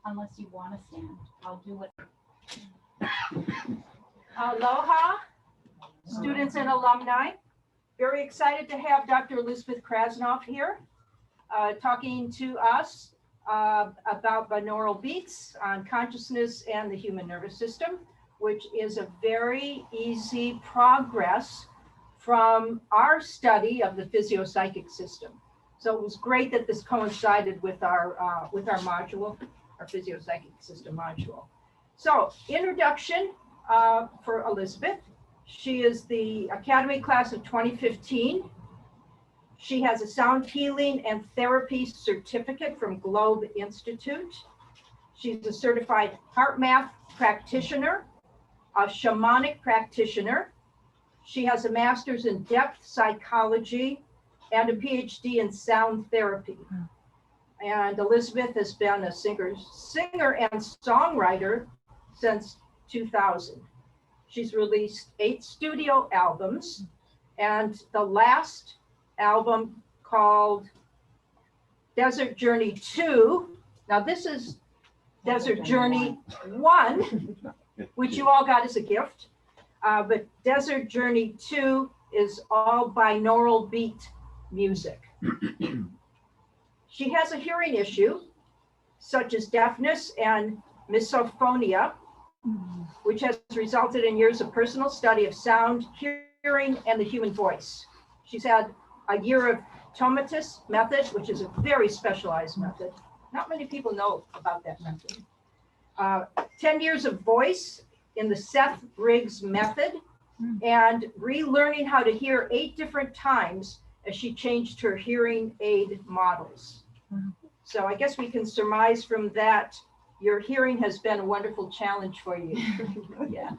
unless you want to stand. I'll do it. Aloha, students and alumni. Very excited to have Dr. Elizabeth Krasnoff here talking to us about binaural beats on consciousness and the human nervous system, which is a very easy progress from our study of the physio-psychic system. So it was great that this coincided with our module, our physio-psychic system module. So introduction for Elizabeth. She is the Academy class of 2015. She has a sound healing and therapy certificate from Globe Institute. She's a certified heart math practitioner, a shamanic practitioner. She has a master's in depth psychology and a PhD in sound therapy. And Elizabeth has been a singer and songwriter since 2000. She's released 8 studio albums, and the last album called Desert Journey 2. Now this is Desert Journey 1, which you all got as a gift. But Desert Journey 2 is all binaural beat music. She has a hearing issue, such as deafness and misophonia, which has resulted in years of personal study of sound, hearing, and the human voice. She's had a year of Tinnitus method, which is a very specialized method. Not many people know about that method. 10 years of voice in the Seth Briggs method, and relearning how to hear 8 different times as she changed her hearing aid models. So I guess we can surmise from that your hearing has been a wonderful challenge for you. Yeah.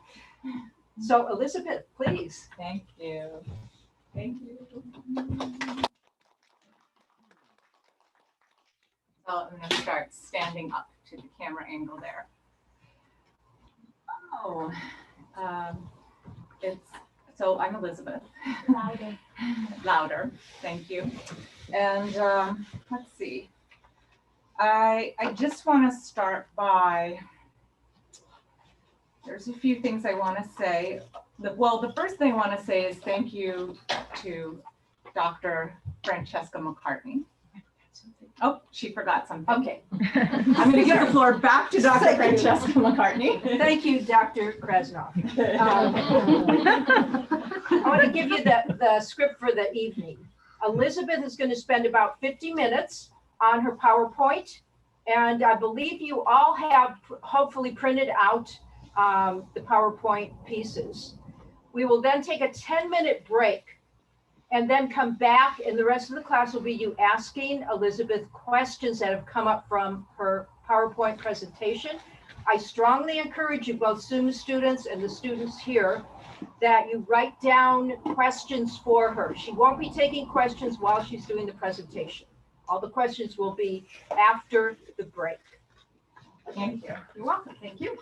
So Elizabeth, please. Thank you. Thank you. So I'm going to start standing up to the camera angle there. Oh, so I'm Elizabeth. Louder. Louder, thank you. And let's see. I just want to start by, there's a few things I want to say. The first thing I want to say is thank you to Dr. Francesca McCartney. Oh, she forgot something. Okay. I'm going to give the floor back to Dr. Francesca McCartney. Thank you, Dr. Krasnoff. I want to give you the script for the evening. Elizabeth is going to spend about 50 minutes on her PowerPoint, and I believe you all have hopefully printed out the PowerPoint pieces. We will then take a 10-minute break and then come back, and the rest of the class will be you asking Elizabeth questions that have come up from her PowerPoint presentation. I strongly encourage you, both Zoom students and the students here, that you write down questions for her. She won't be taking questions while she's doing the presentation. All the questions will be after the break. Thank you. You're welcome. Thank you.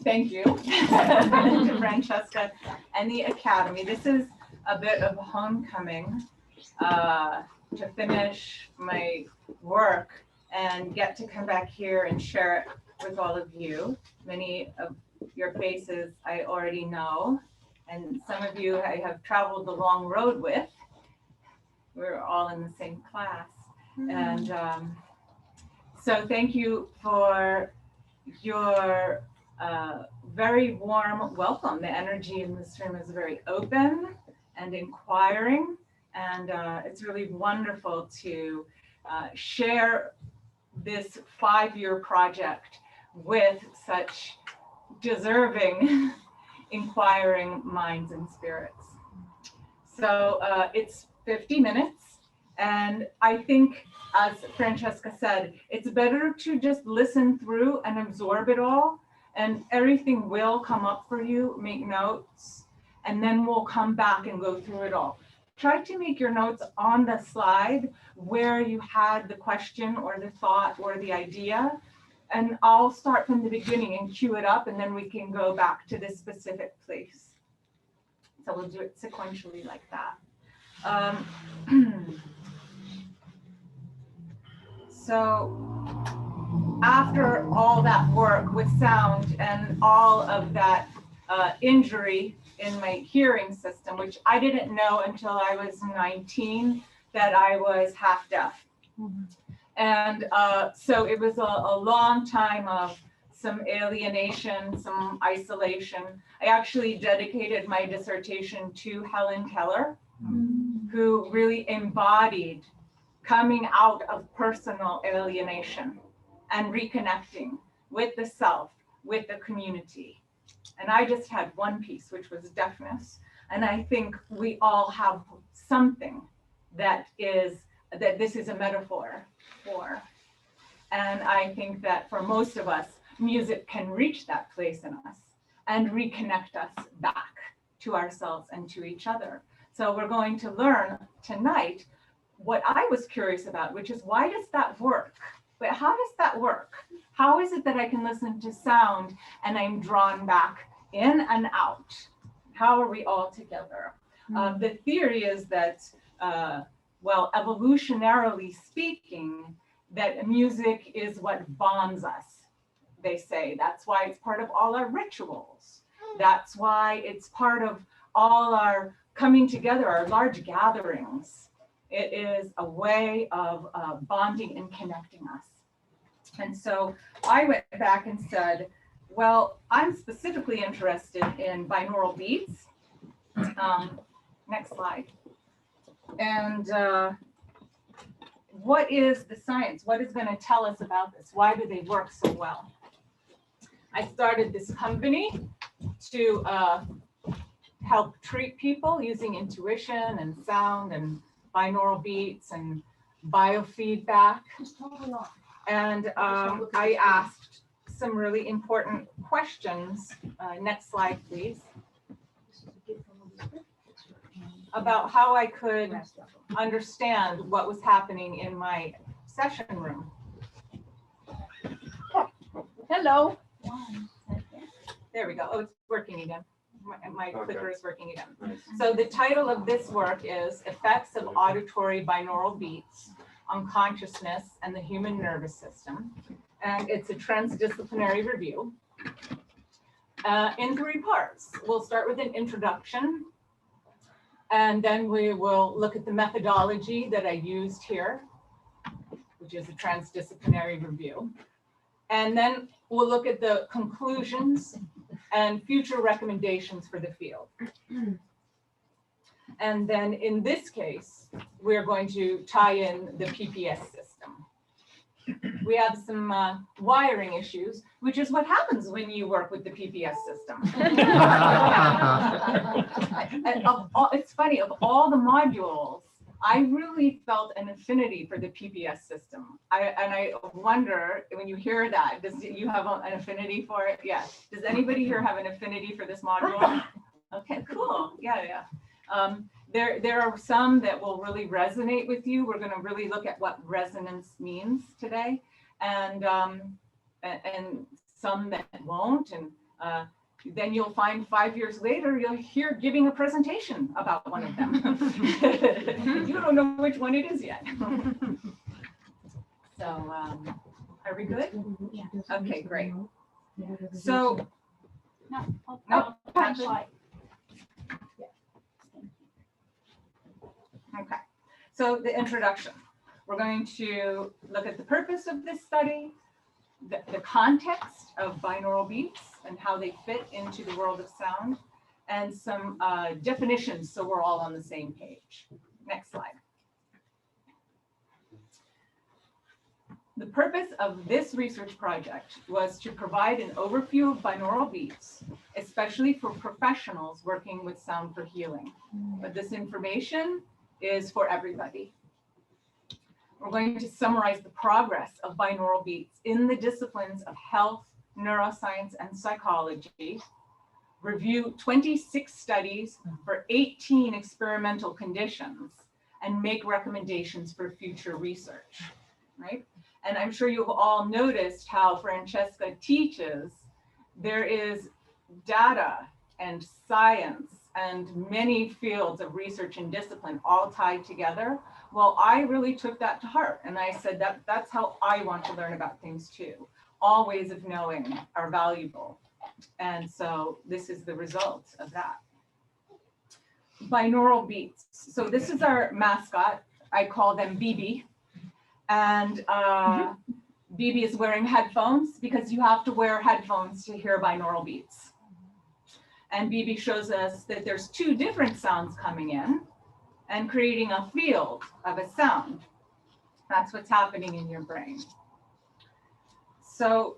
Thank you to Francesca and the Academy. This is a bit of homecoming to finish my work and get to come back here and share it with all of you. Many of your faces I already know, and some of you I have traveled the long road with. We're all in the same class. And so thank you for your very warm welcome. The energy in this room is very open and inquiring, and it's really wonderful to share this 5-year project with such deserving, inquiring minds and spirits. So it's 50 minutes, and I think, as Francesca said, it's better to just listen through and absorb it all, and everything will come up for you. Make notes, and then we'll come back and go through it all. Try to make your notes on the slide where you had the question or the thought or the idea, and I'll start from the beginning and cue it up, and then we can go back to this specific place. So we'll do it sequentially like that. So after all that work with sound and all of that injury in my hearing system, which I didn't know until I was 19 that I was half deaf. And so it was a long time of some alienation, some isolation. I actually dedicated my dissertation to Helen Keller, who really embodied coming out of personal alienation and reconnecting with the self, with the community. And I just had one piece, which was deafness. And I think we all have something that this is a metaphor for. And I think that for most of us, music can reach that place in us and reconnect us back to ourselves and to each other. So we're going to learn tonight what I was curious about, which is why does that work? But how does that work? How is it that I can listen to sound and I'm drawn back in and out? How are we all together? The theory is that, well, evolutionarily speaking, that music is what bonds us, they say. That's why it's part of all our rituals. That's why it's part of all our coming together, our large gatherings. It is a way of bonding and connecting us. And so I went back and said, well, I'm specifically interested in binaural beats. Next slide. And what is the science? What is going to tell us about this? Why do they work so well? I started this company to help treat people using intuition and sound and binaural beats and biofeedback. And I asked some really important questions. Next slide, please. About how I could understand what was happening in my session room. Hello. There we go. Oh, it's working again. My clicker is working again. So the title of this work is Effects of Auditory Binaural Beats on Consciousness and the Human Nervous System. And it's a transdisciplinary review in 3 parts. We'll start with an introduction, and then we will look at the methodology that I used here, which is a transdisciplinary review. And then we'll look at the conclusions and future recommendations for the field. And then in this case, we're going to tie in the PPS system. We have some wiring issues, which is what happens when you work with the PPS system. It's funny, of all the modules, I really felt an affinity for the PPS system. I wonder, when you hear that, does you have an affinity for it? Yes. Does anybody here have an affinity for this module? Okay, cool. Yeah. There are some that will really resonate with you. We're going to really look at what resonance means today, and some that won't. And then you'll find 5 years later, you'll hear giving a presentation about one of them. You don't know which one it is yet. So are we good? Yeah. Okay, great. So No, punchline. Okay, so the introduction. We're going to look at the purpose of this study, the context of binaural beats and how they fit into the world of sound, and some definitions so we're all on the same page. Next slide. The purpose of this research project was to provide an overview of binaural beats, especially for professionals working with sound for healing. But this information is for everybody. We're going to summarize the progress of binaural beats in the disciplines of health, neuroscience, and psychology, review 26 studies for 18 experimental conditions, and make recommendations for future research, right? And I'm sure you've all noticed how Francesca teaches. There is data and science and many fields of research and discipline all tied together Well, I really took that to heart, and I said that's how I want to learn about things too. All ways of knowing are valuable. And so this is the result of that. Binaural beats. So this is our mascot. I call them BB. And BB is wearing headphones because you have to wear headphones to hear binaural beats. And BB shows us that there's two different sounds coming in and creating a field of a sound. That's what's happening in your brain. So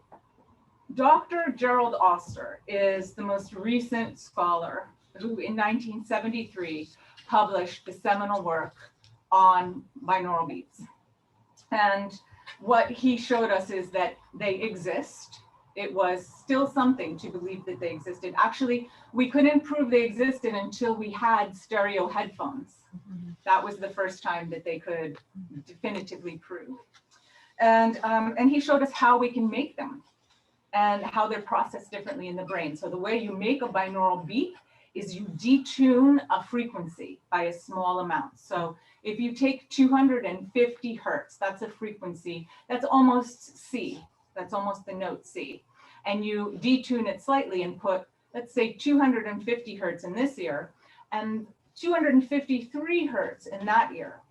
Dr. Gerald Oster is the most recent scholar who in 1973 published the seminal work on binaural beats. And what he showed us is that they exist. It was still something to believe that they existed. Actually, we couldn't prove they existed until we had stereo headphones. That was the first time that they could definitively prove. And he showed us how we can make them and how they're processed differently in the brain. So the way you make a binaural beat is you detune a frequency by a small amount. So if you take 250 hertz, that's a frequency, that's almost C, that's almost the note C. And you detune it slightly and put, let's say 250 hertz in this ear and 253 hertz in that ear.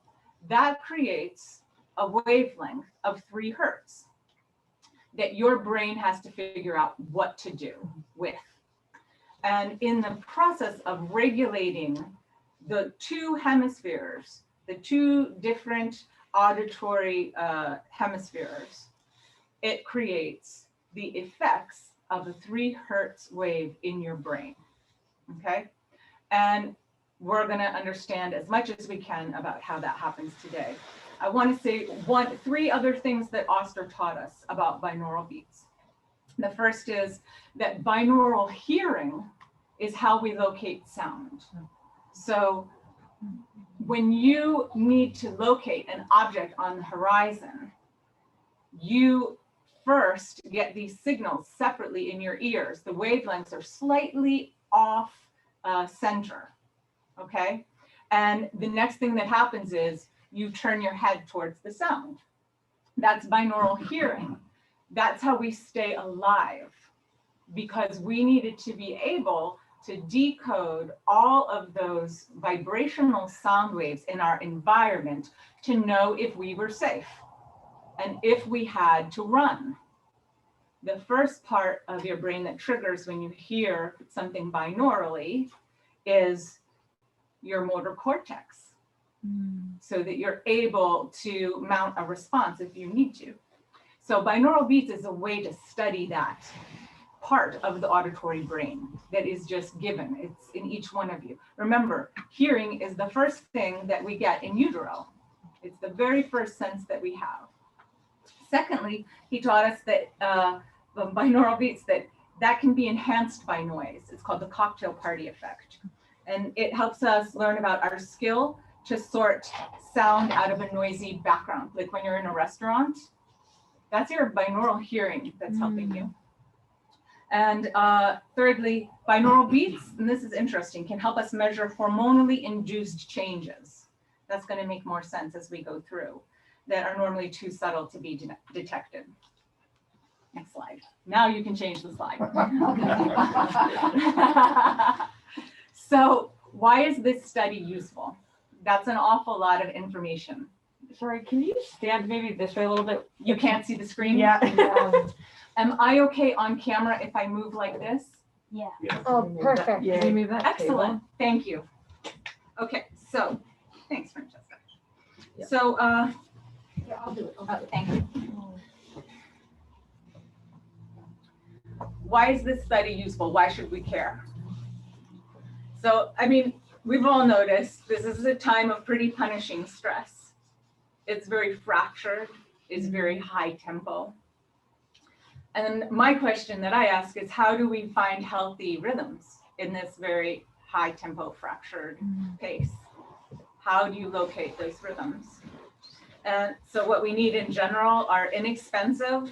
That creates a wavelength of 3 hertz that your brain has to figure out what to do with. And in the process of regulating the two hemispheres, the two different auditory hemispheres, it creates the effects of a 3 hertz wave in your brain, okay? And we're gonna understand as much as we can about how that happens today. I want to say 3 other things that Oster taught us about binaural beats. The first is that binaural hearing is how we locate sound. So when you need to locate an object on the horizon, you first get these signals separately in your ears. The wavelengths are slightly off center, okay? And the next thing that happens is you turn your head towards the sound. That's binaural hearing. That's how we stay alive, because we needed to be able to decode all of those vibrational sound waves in our environment to know if we were safe and if we had to run. The first part of your brain that triggers when you hear something binaurally is your motor cortex, so that you're able to mount a response if you need to. So binaural beats is a way to study that part of the auditory brain that is just given. It's in each one of you. Remember, hearing is the first thing that we get in utero. It's the very first sense that we have. Secondly, he taught us that binaural beats, that can be enhanced by noise. It's called the cocktail party effect. And it helps us learn about our skill to sort sound out of a noisy background. Like when you're in a restaurant, that's your binaural hearing that's helping you. And thirdly, binaural beats, and this is interesting, can help us measure hormonally induced changes. That's going to make more sense as we go through, that are normally too subtle to be detected. Next slide. Now you can change the slide. So why is this study useful? That's an awful lot of information. Sorry, can you stand maybe this way a little bit? You can't see the screen? Yeah. Am I okay on camera if I move like this? Yeah. Oh, perfect. Yeah. Can you move that Excellent. Thank you. Okay, so thanks, Francesca. Yeah. So, Yeah, I'll do it. thank you. Why is this study useful? Why should we care? So, I mean, we've all noticed this is a time of pretty punishing stress. It's very fractured, it's very high tempo. And my question that I ask is, how do we find healthy rhythms in this very high tempo fractured pace? How do you locate those rhythms? And so what we need in general are inexpensive,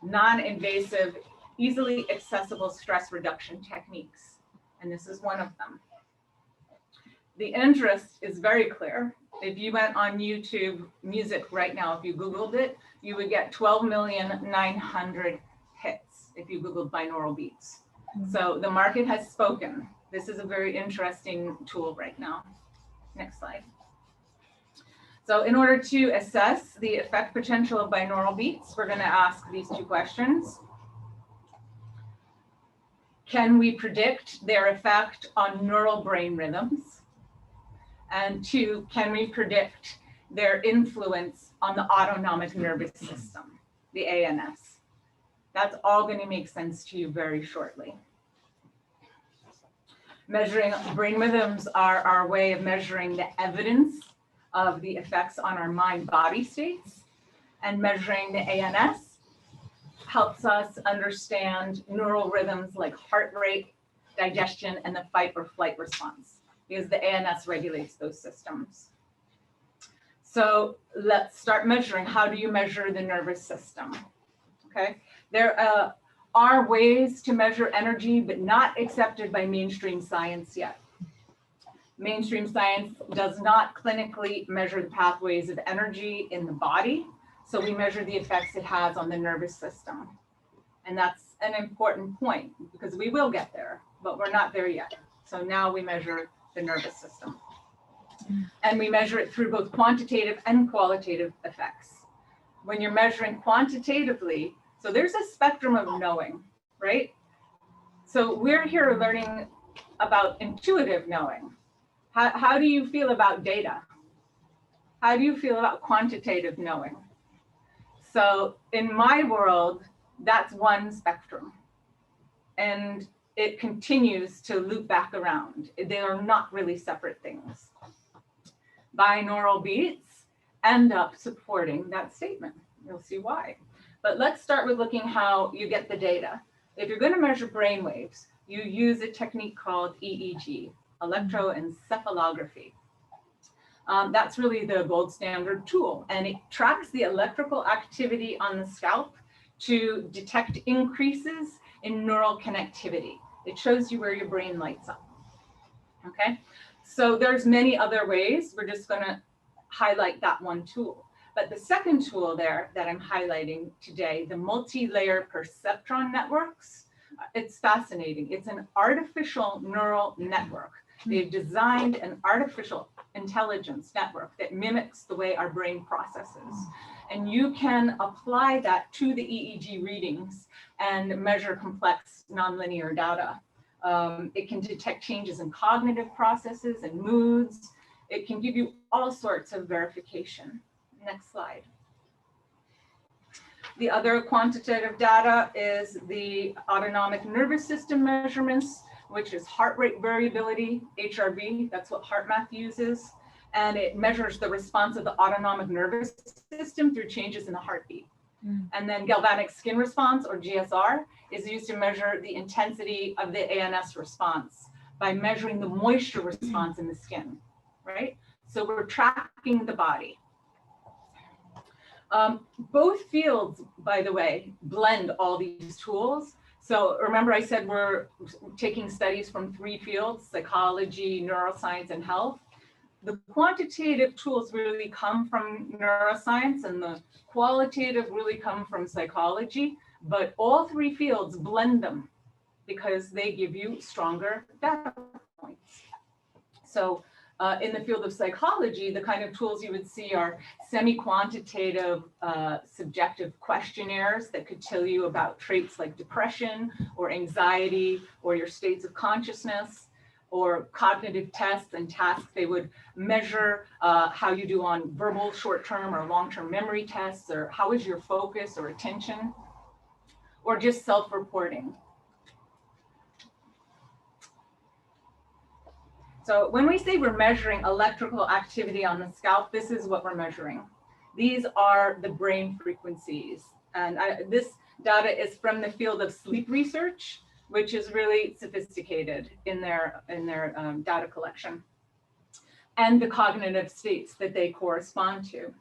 non-invasive, easily accessible stress reduction techniques. And this is one of them. the interest is very clear. If you went on YouTube music right now, if you Googled it, you would get 12,900,000 hits if you Googled binaural beats. So the market has spoken. This is a very interesting tool right now. Next slide. So in order to assess the effect potential of binaural beats, we're going to ask these two questions. Can we predict their effect on neural brain rhythms? And two, can we predict their influence on the autonomic nervous system, the ANS? That's all going to make sense to you very shortly. Measuring brain rhythms are our way of measuring the evidence of the effects on our mind-body states, and measuring the ANS helps us understand neural rhythms like heart rate, digestion, and the fight or flight response, because the ANS regulates those systems. So let's start measuring. How do you measure the nervous system? Okay, there are ways to measure energy, but not accepted by mainstream science yet. Mainstream science does not clinically measure the pathways of energy in the body, so we measure the effects it has on the nervous system. And that's an important point, because we will get there, but we're not there yet. So now we measure the nervous system. And we measure it through both quantitative and qualitative effects. When you're measuring quantitatively, so there's a spectrum of knowing, right? So we're here learning about intuitive knowing. How do you feel about data? How do you feel about quantitative knowing? So in my world, that's one spectrum. And it continues to loop back around. They are not really separate things. Binaural beats end up supporting that statement. You'll see why. But let's start with looking how you get the data. If you're going to measure brain waves, you use a technique called EEG, electroencephalography. That's really the gold standard tool, and it tracks the electrical activity on the scalp to detect increases in neural connectivity. It shows you where your brain lights up. Okay, so there's many other ways. We're just going to highlight that one tool. But the second tool there that I'm highlighting today, the multi-layer perceptron networks, it's fascinating. It's an artificial neural network. They've designed an artificial intelligence network that mimics the way our brain processes. And you can apply that to the EEG readings and measure complex nonlinear data. It can detect changes in cognitive processes and moods. It can give you all sorts of verification. Next slide. The other quantitative data is the autonomic nervous system measurements, which is heart rate variability, HRV, that's what HeartMath uses. And it measures the response of the autonomic nervous system through changes in the heartbeat. And then galvanic skin response, or GSR, is used to measure the intensity of the ANS response by measuring the moisture response in the skin, right? So we're tracking the body. Both fields, by the way, blend all these tools. So remember I said we're taking studies from 3 fields, psychology, neuroscience, and health. The quantitative tools really come from neuroscience and the qualitative really come from psychology, but all 3 fields blend them because they give you stronger data points. So in the field of psychology, the kind of tools you would see are semi-quantitative subjective questionnaires that could tell you about traits like depression or anxiety or your states of consciousness, or cognitive tests and tasks. They would measure how you do on verbal short-term or long-term memory tests, or how is your focus or attention, or just self-reporting. So when we say we're measuring electrical activity on the scalp, this is what we're measuring. These are the brain frequencies. And this data is from the field of sleep research, which is really sophisticated in their data collection, and the cognitive states that they correspond to.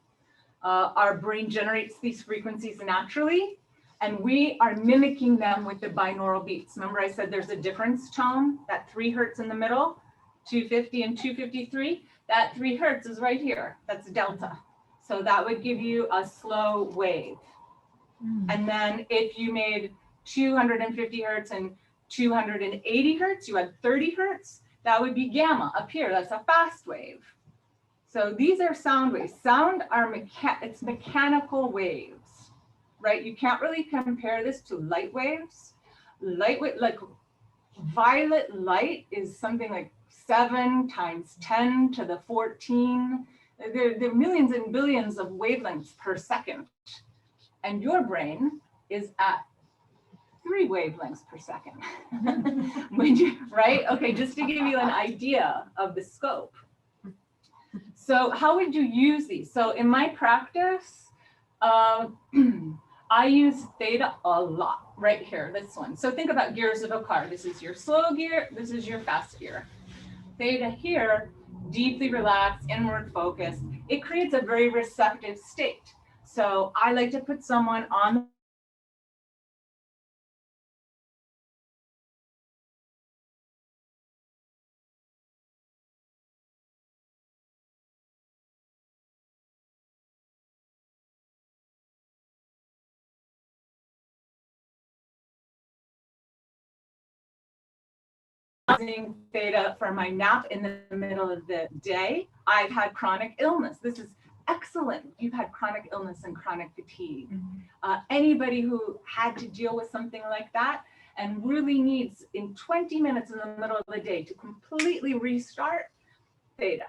Our brain generates these frequencies naturally, and we are mimicking them with the binaural beats. Remember I said there's a difference tone, that 3 hertz in the middle? 250 and 253, that 3 hertz is right here. That's delta. So that would give you a slow wave. And then if you made 250 hertz and 280 hertz, you had 30 hertz, that would be gamma up here. That's a fast wave. So these are sound waves. Sound are it's mechanical waves, right? You can't really compare this to light waves. Like violet light is something like 7 times 10 to the 14. There are millions and billions of wavelengths per second. And your brain is at 3 wavelengths per second. Right? Okay, just to give you an idea of the scope. So how would you use these? So in my practice, I use theta a lot, right here, this one. So think about gears of a car. This is your slow gear, this is your fast gear. Theta here, deeply relaxed, inward focused. It creates a very receptive state. So I like to put someone on using theta for my nap in the middle of the day. I've had chronic illness. This is excellent. You've had chronic illness and chronic fatigue. Anybody who had to deal with something like that and really needs in 20 minutes in the middle of the day to completely restart, theta.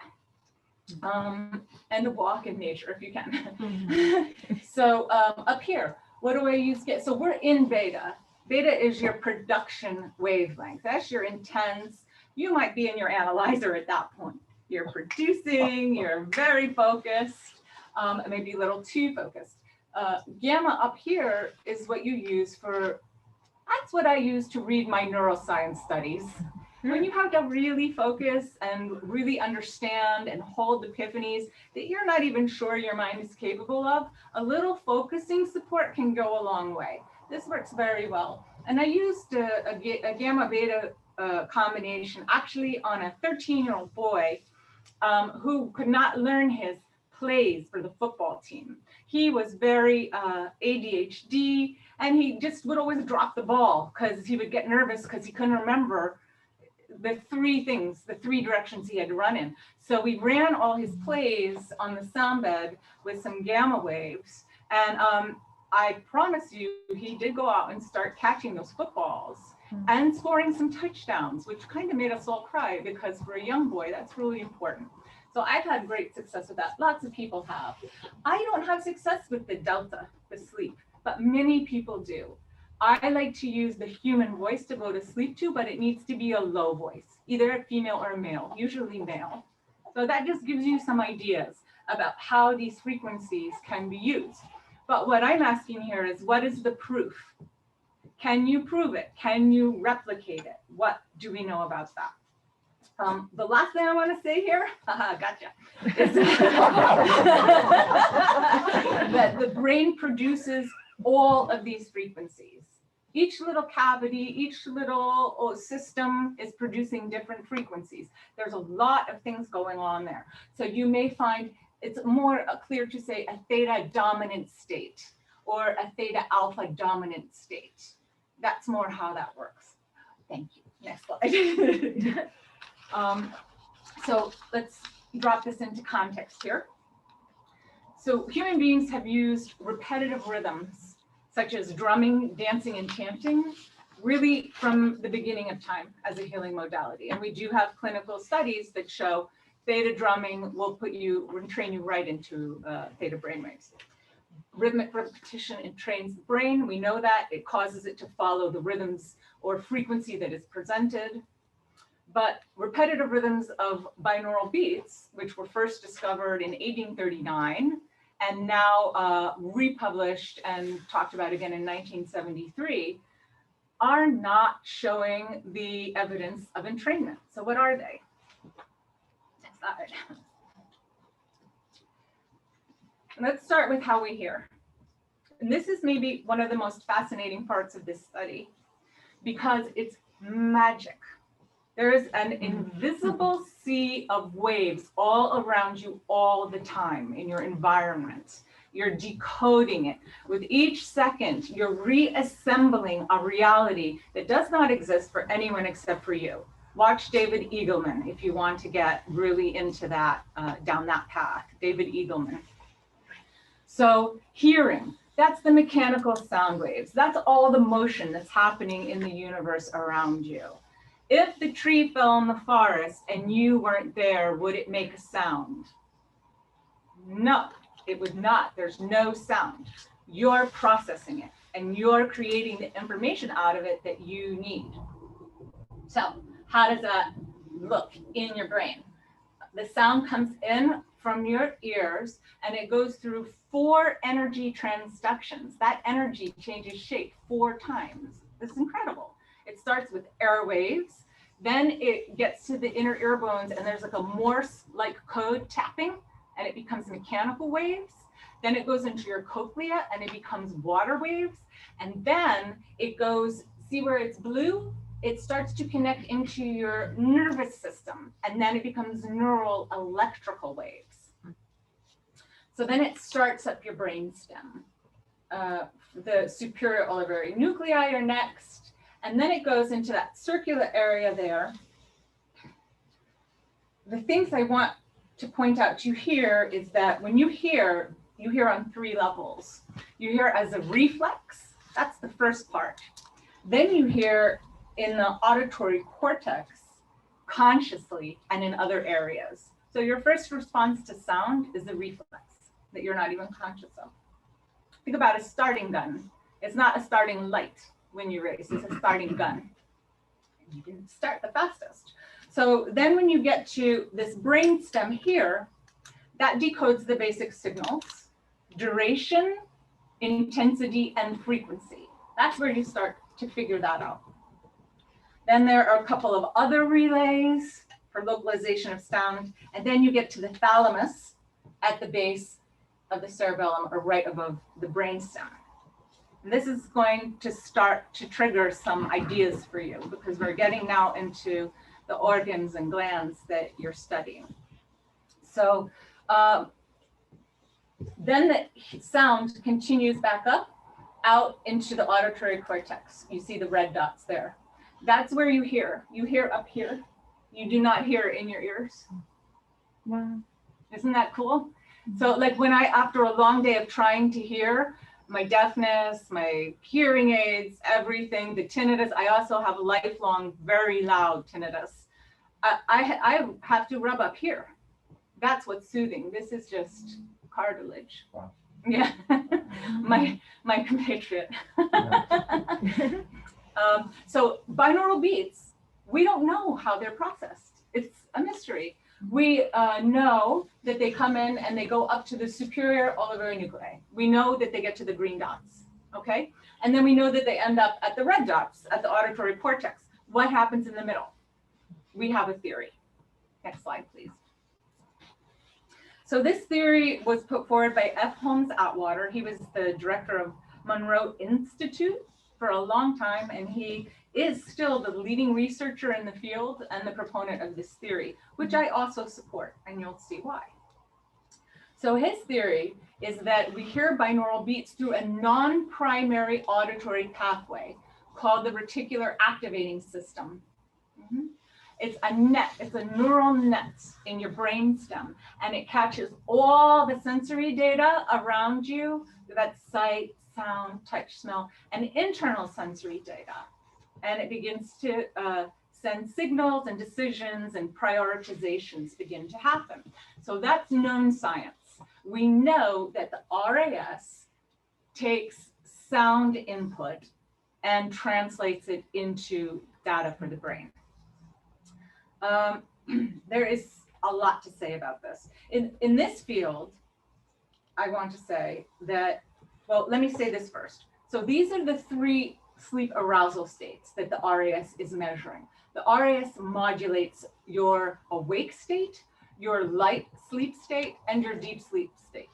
And a walk in nature if you can. So up here, what do I use? So we're in beta. Beta is your production wavelength. That's your intense. You might be in your analyzer at that point. You're producing, you're very focused, maybe a little too focused. Gamma up here is what you use for, that's what I use to read my neuroscience studies. When you have to really focus and really understand and hold epiphanies that you're not even sure your mind is capable of, a little focusing support can go a long way. This works very well. And I used a gamma beta combination actually on a 13-year-old boy who could not learn his plays for the football team. He was very ADHD, and he just would always drop the ball because he would get nervous because he couldn't remember the 3 things, the 3 directions he had to run in. So we ran all his plays on the sound bed with some gamma waves. And I promise you, he did go out and start catching those footballs and scoring some touchdowns, which kind of made us all cry because for a young boy, that's really important. So I've had great success with that. Lots of people have. I don't have success with the delta, the sleep, but many people do. I like to use the human voice to go to sleep to, but it needs to be a low voice, either a female or a male, usually male. So that just gives you some ideas about how these frequencies can be used. But what I'm asking here is, what is the proof? Can you prove it? Can you replicate it? What do we know about that? The last thing I want to say here, gotcha, is that the brain produces all of these frequencies. Each little cavity, each little system is producing different frequencies. There's a lot of things going on there. So you may find it's more clear to say a theta dominant state or a theta alpha dominant state. That's more how that works. Thank you. Next slide. So let's drop this into context here. So human beings have used repetitive rhythms such as drumming, dancing, and chanting really from the beginning of time as a healing modality. And we do have clinical studies that show theta drumming will train you right into theta brainwaves. Rhythmic repetition entrains the brain. We know that it causes it to follow the rhythms or frequency that is presented. But repetitive rhythms of binaural beats, which were first discovered in 1839 and now republished and talked about again in 1973, are not showing the evidence of entrainment. So what are they? Next slide. Let's start with how we hear. And this is maybe one of the most fascinating parts of this study because it's magic. There is an invisible sea of waves all around you all the time in your environment. You're decoding it. With each second, you're reassembling a reality that does not exist for anyone except for you. Watch David Eagleman if you want to get really into that, down that path, David Eagleman. So hearing, that's the mechanical sound waves. That's all the motion that's happening in the universe around you. If the tree fell in the forest and you weren't there, would it make a sound? No, it would not. There's no sound. You're processing it and you're creating the information out of it that you need. So how does that look in your brain? The sound comes in from your ears and it goes through 4 energy transductions. That energy changes shape 4 times. This is incredible. It starts with air waves, then it gets to the inner ear bones and there's like a Morse-like code tapping and it becomes mechanical waves. Then it goes into your cochlea and it becomes water waves. And then it goes, see where it's blue? It starts to connect into your nervous system and then it becomes neural electrical waves. So then it starts up your brainstem. The superior olivary nuclei are next, and then it goes into that circular area there. The things I want to point out to you here is that when you hear on 3 levels. You hear as a reflex, that's the first part. Then you hear in the auditory cortex consciously and in other areas. So your first response to sound is a reflex that you're not even conscious of. Think about a starting gun. It's not a starting light when you race, it's a starting gun. You can start the fastest. So then when you get to this brainstem here, that decodes the basic signals, duration, intensity, and frequency. That's where you start to figure that out. Then there are a couple of other relays for localization of sound, and then you get to the thalamus at the base of the cerebellum or right above the brainstem. And this is going to start to trigger some ideas for you because we're getting now into the organs and glands that you're studying. So then the sound continues back up out into the auditory cortex. You see the red dots there. That's where you hear. You hear up here. You do not hear in your ears. Wow. Isn't that cool? So like when after a long day of trying to hear, my deafness, my hearing aids, everything, the tinnitus, I also have lifelong, very loud tinnitus. I have to rub up here. That's what's soothing. This is just cartilage. Wow. Yeah, my compatriot. So binaural beats, we don't know how they're processed. It's a mystery. We know that they come in and they go up to the superior olivary nuclei. We know that they get to the green dots, okay? And then we know that they end up at the red dots, at the auditory cortex. What happens in the middle? We have a theory. Next slide, please. So this theory was put forward by F. Holmes Atwater. He was the director of Monroe Institute for a long time, and he is still the leading researcher in the field and the proponent of this theory, which I also support, and you'll see why. So his theory is that we hear binaural beats through a non-primary auditory pathway called the reticular activating system. It's a net, it's a neural net in your brainstem, and it catches all the sensory data around you, that's sight, sound, touch, smell, and internal sensory data. And it begins to send signals and decisions and prioritizations begin to happen. So that's known science. We know that the RAS takes sound input and translates it into data for the brain. There is a lot to say about this. In this field, I want to say that, well, let me say this first. So these are the 3 sleep arousal states that the RAS is measuring. The RAS modulates your awake state, your light sleep state, and your deep sleep state.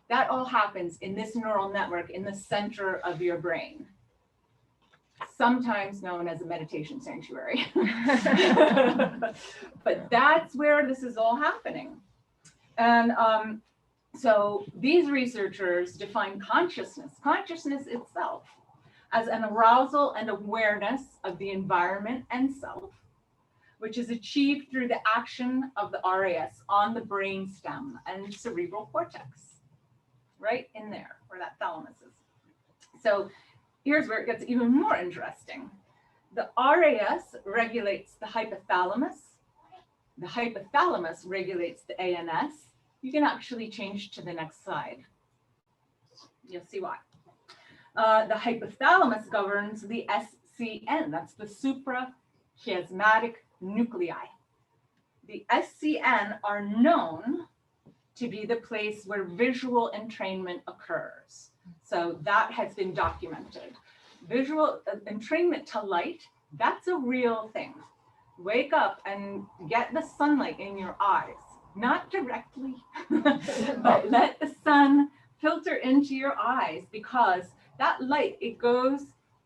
That all happens in this neural network in the center of your brain. sometimes known as a meditation sanctuary. But that's where this is all happening. And so these researchers define consciousness itself, as an arousal and awareness of the environment and self, which is achieved through the action of the RAS on the brain stem and cerebral cortex, right in there where that thalamus is. So here's where it gets even more interesting. The RAS regulates the hypothalamus. The hypothalamus regulates the ANS. You can actually change to the next slide. You'll see why. The hypothalamus governs the SCN, that's the suprachiasmatic nuclei. The SCN are known to be the place where visual entrainment occurs. So that has been documented. Visual entrainment to light, that's a real thing. Wake up and get the sunlight in your eyes, not directly, but let the sun filter into your eyes, because that light, it goes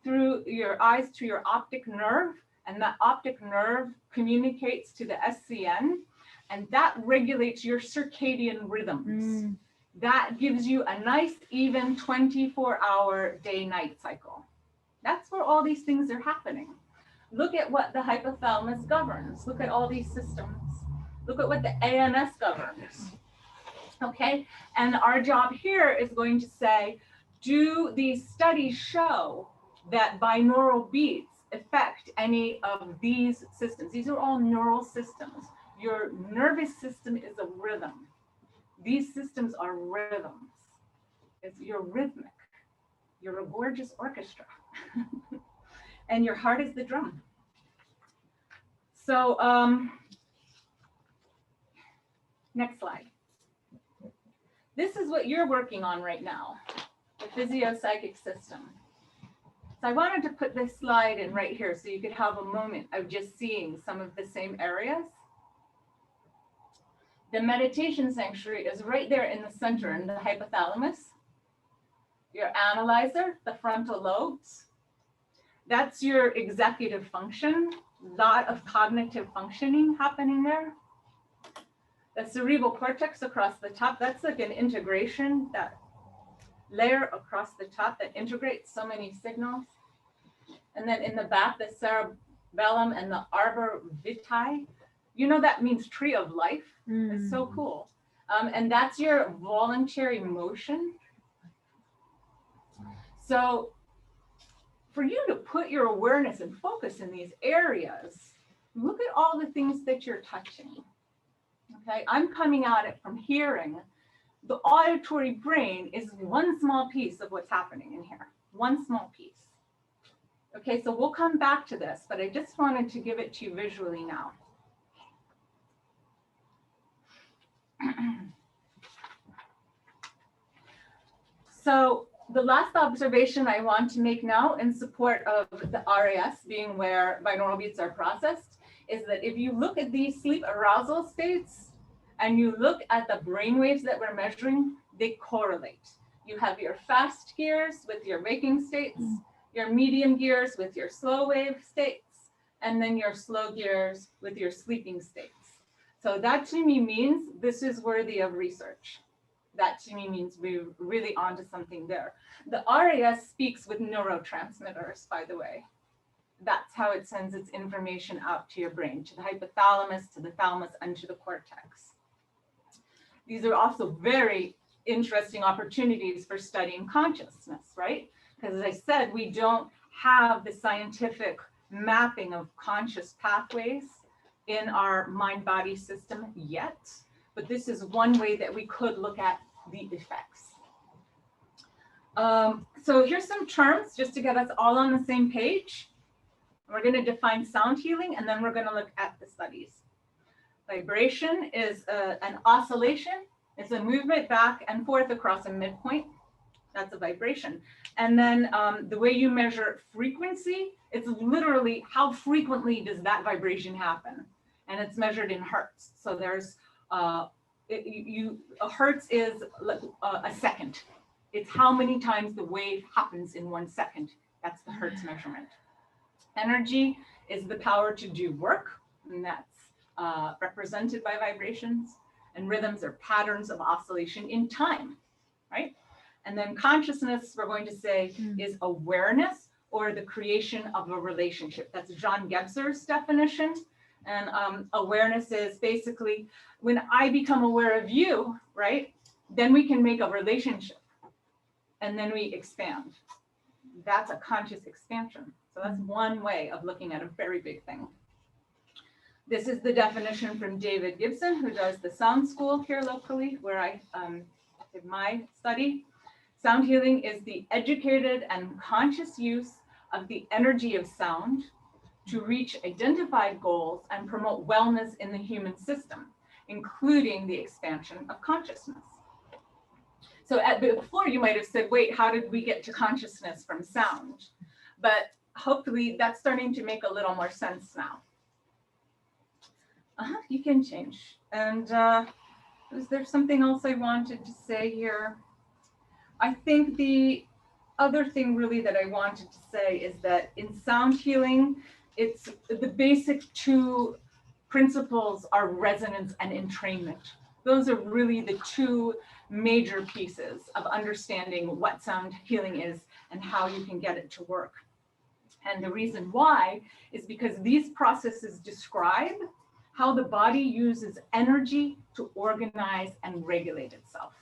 through your eyes to your optic nerve, and that optic nerve communicates to the SCN, and that regulates your circadian rhythms. That gives you a nice, even 24-hour day-night cycle. That's where all these things are happening. Look at what the hypothalamus governs. Look at all these systems. Look at what the ANS governs. Okay, and our job here is going to say, do these studies show that binaural beats affect any of these systems? These are all neural systems. Your nervous system is a rhythm. These systems are rhythms. You're rhythmic. You're a gorgeous orchestra. And your heart is the drum. So next slide. This is what you're working on right now, the physio-psychic system. So I wanted to put this slide in right here so you could have a moment of just seeing some of the same areas. The meditation sanctuary is right there in the center in the hypothalamus. Your analyzer, the frontal lobes, that's your executive function. A lot of cognitive functioning happening there. The cerebral cortex across the top, that's like an integration, that layer across the top that integrates so many signals. And then in the back, the cerebellum and the arbor vitae. You know, that means tree of life. It's so cool. And that's your voluntary motion. So for you to put your awareness and focus in these areas, look at all the things that you're touching. Okay, I'm coming at it from hearing. The auditory brain is one small piece of what's happening in here, one small piece. Okay, so we'll come back to this, but I just wanted to give it to you visually now. So the last observation I want to make now in support of the RAS being where binaural beats are processed is that if you look at these sleep arousal states and you look at the brain waves that we're measuring, they correlate. You have your fast gears with your waking states, your medium gears with your slow wave states, and then your slow gears with your sleeping states. So that to me means this is worthy of research. That to me means we're really onto something there. The RAS speaks with neurotransmitters, by the way. That's how it sends its information out to your brain, to the hypothalamus, to the thalamus, and to the cortex. These are also very interesting opportunities for studying consciousness, right? Because as I said, we don't have the scientific mapping of conscious pathways in our mind-body system yet, but this is one way that we could look at the effects. So here's some terms just to get us all on the same page. We're going to define sound healing, and then we're going to look at the studies. Vibration is an oscillation. It's a movement back and forth across a midpoint. That's a vibration. And then the way you measure frequency, it's literally how frequently does that vibration happen? And it's measured in hertz. So there's, a hertz is a second. It's how many times the wave happens in 1 second That's the Hertz measurement. Energy is the power to do work, and that's represented by vibrations. And rhythms are patterns of oscillation in time, right? And then consciousness, we're going to say, is awareness or the creation of a relationship. That's John Gebser's definition. And awareness is basically when I become aware of you, right? Then we can make a relationship and then we expand. That's a conscious expansion. So that's one way of looking at a very big thing. This is the definition from David Gibson, who does the sound school here locally, where I did my study. Sound healing is the educated and conscious use of the energy of sound to reach identified goals and promote wellness in the human system, including the expansion of consciousness. So before you might have said, wait, how did we get to consciousness from sound? But hopefully that's starting to make a little more sense now. You can change. And is there something else I wanted to say here? I think the other thing really that I wanted to say is that in sound healing, it's the basic two principles are resonance and entrainment. Those are really the two major pieces of understanding what sound healing is and how you can get it to work. And the reason why is because these processes describe how the body uses energy to organize and regulate itself.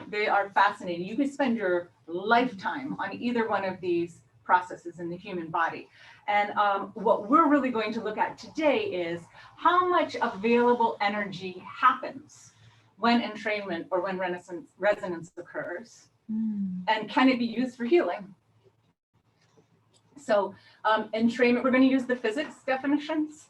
They are fascinating. You could spend your lifetime on either one of these processes in the human body. And what we're really going to look at today is how much available energy happens when entrainment or when resonance occurs, and can it be used for healing? So entrainment, we're going to use the physics definitions.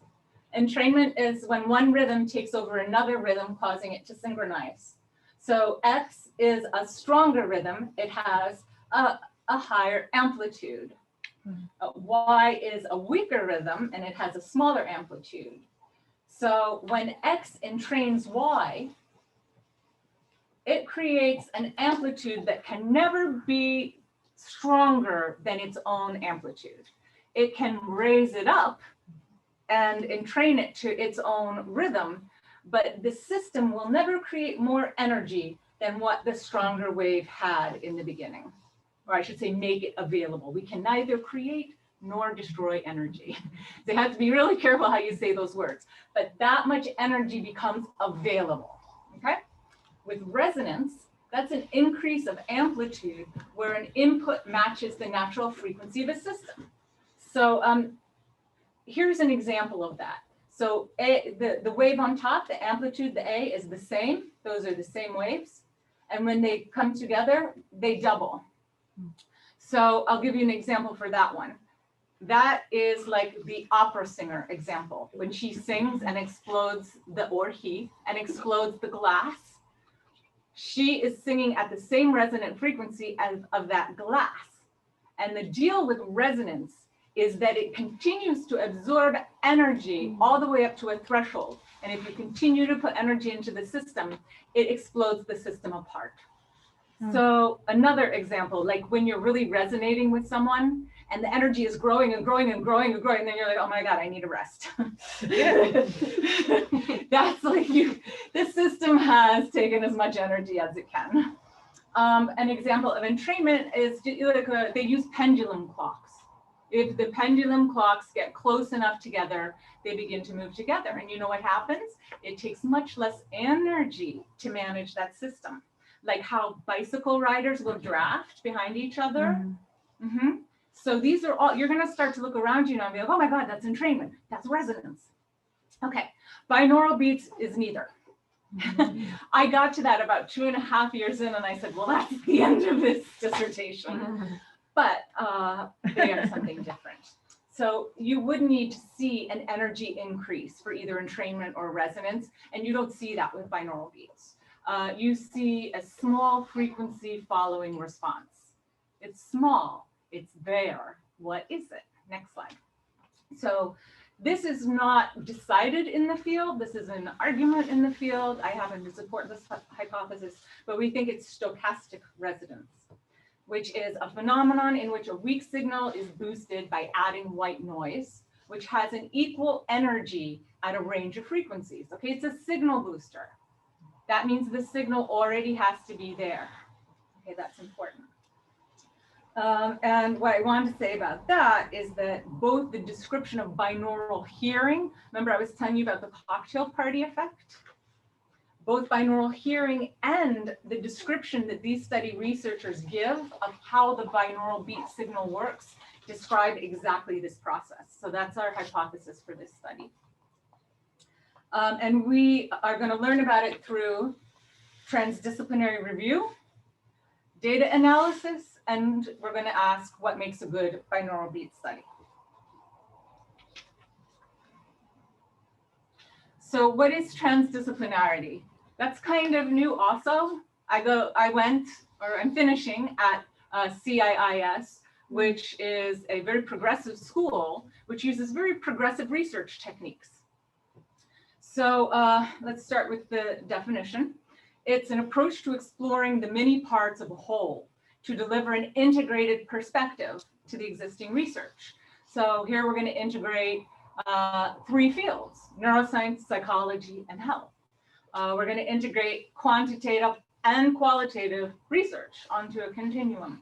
Entrainment is when one rhythm takes over another rhythm, causing it to synchronize. So X is a stronger rhythm. It has a higher amplitude. Y is a weaker rhythm, and it has a smaller amplitude. So when X entrains Y, it creates an amplitude that can never be stronger than its own amplitude. It can raise it up and entrain it to its own rhythm, but the system will never create more energy than what the stronger wave had in the beginning. Or I should say, make it available. We can neither create nor destroy energy. So you have to be really careful how you say those words, but that much energy becomes available, okay? With resonance, that's an increase of amplitude where an input matches the natural frequency of a system. So here's an example of that. So the wave on top, the amplitude, the A is the same. Those are the same waves. And when they come together, they double. So I'll give you an example for that one. That is like the opera singer example. When she sings and explodes or he explodes the glass, she is singing at the same resonant frequency as of that glass. And the deal with resonance is that it continues to absorb energy all the way up to a threshold. And if you continue to put energy into the system, it explodes the system apart. So another example, like when you're really resonating with someone and the energy is growing and growing and growing and growing, and then you're like, oh my God, I need a rest. That's like the system has taken as much energy as it can. An example of entrainment is they use pendulum clocks. If the pendulum clocks get close enough together, they begin to move together. And you know what happens? It takes much less energy to manage that system. Like how bicycle riders will draft behind each other. So these are all, you're going to start to look around you now and be like, oh my God, that's entrainment. That's resonance. Okay, binaural beats is neither. I got to that about 2.5 years in and I said, well, that's the end of this dissertation. But they are something different. So you would need to see an energy increase for either entrainment or resonance, and you don't see that with binaural beats. You see a small frequency following response. It's small, it's there. What is it? Next slide. So this is not decided in the field. This is an argument in the field. I happen to support this hypothesis, but we think it's stochastic resonance. which is a phenomenon in which a weak signal is boosted by adding white noise, which has an equal energy at a range of frequencies. Okay, it's a signal booster. That means the signal already has to be there. Okay, that's important. And what I wanted to say about that is that both the description of binaural hearing, remember I was telling you about the cocktail party effect? Both binaural hearing and the description that these study researchers give of how the binaural beat signal works describe exactly this process. So that's our hypothesis for this study. And we are going to learn about it through transdisciplinary review, data analysis, and we're going to ask what makes a good binaural beat study. So what is transdisciplinarity? That's kind of new also. I'm finishing at CIIS, which is a very progressive school, which uses very progressive research techniques. So let's start with the definition. It's an approach to exploring the many parts of a whole to deliver an integrated perspective to the existing research. So here we're going to integrate three fields: neuroscience, psychology, and health. We're going to integrate quantitative and qualitative research onto a continuum.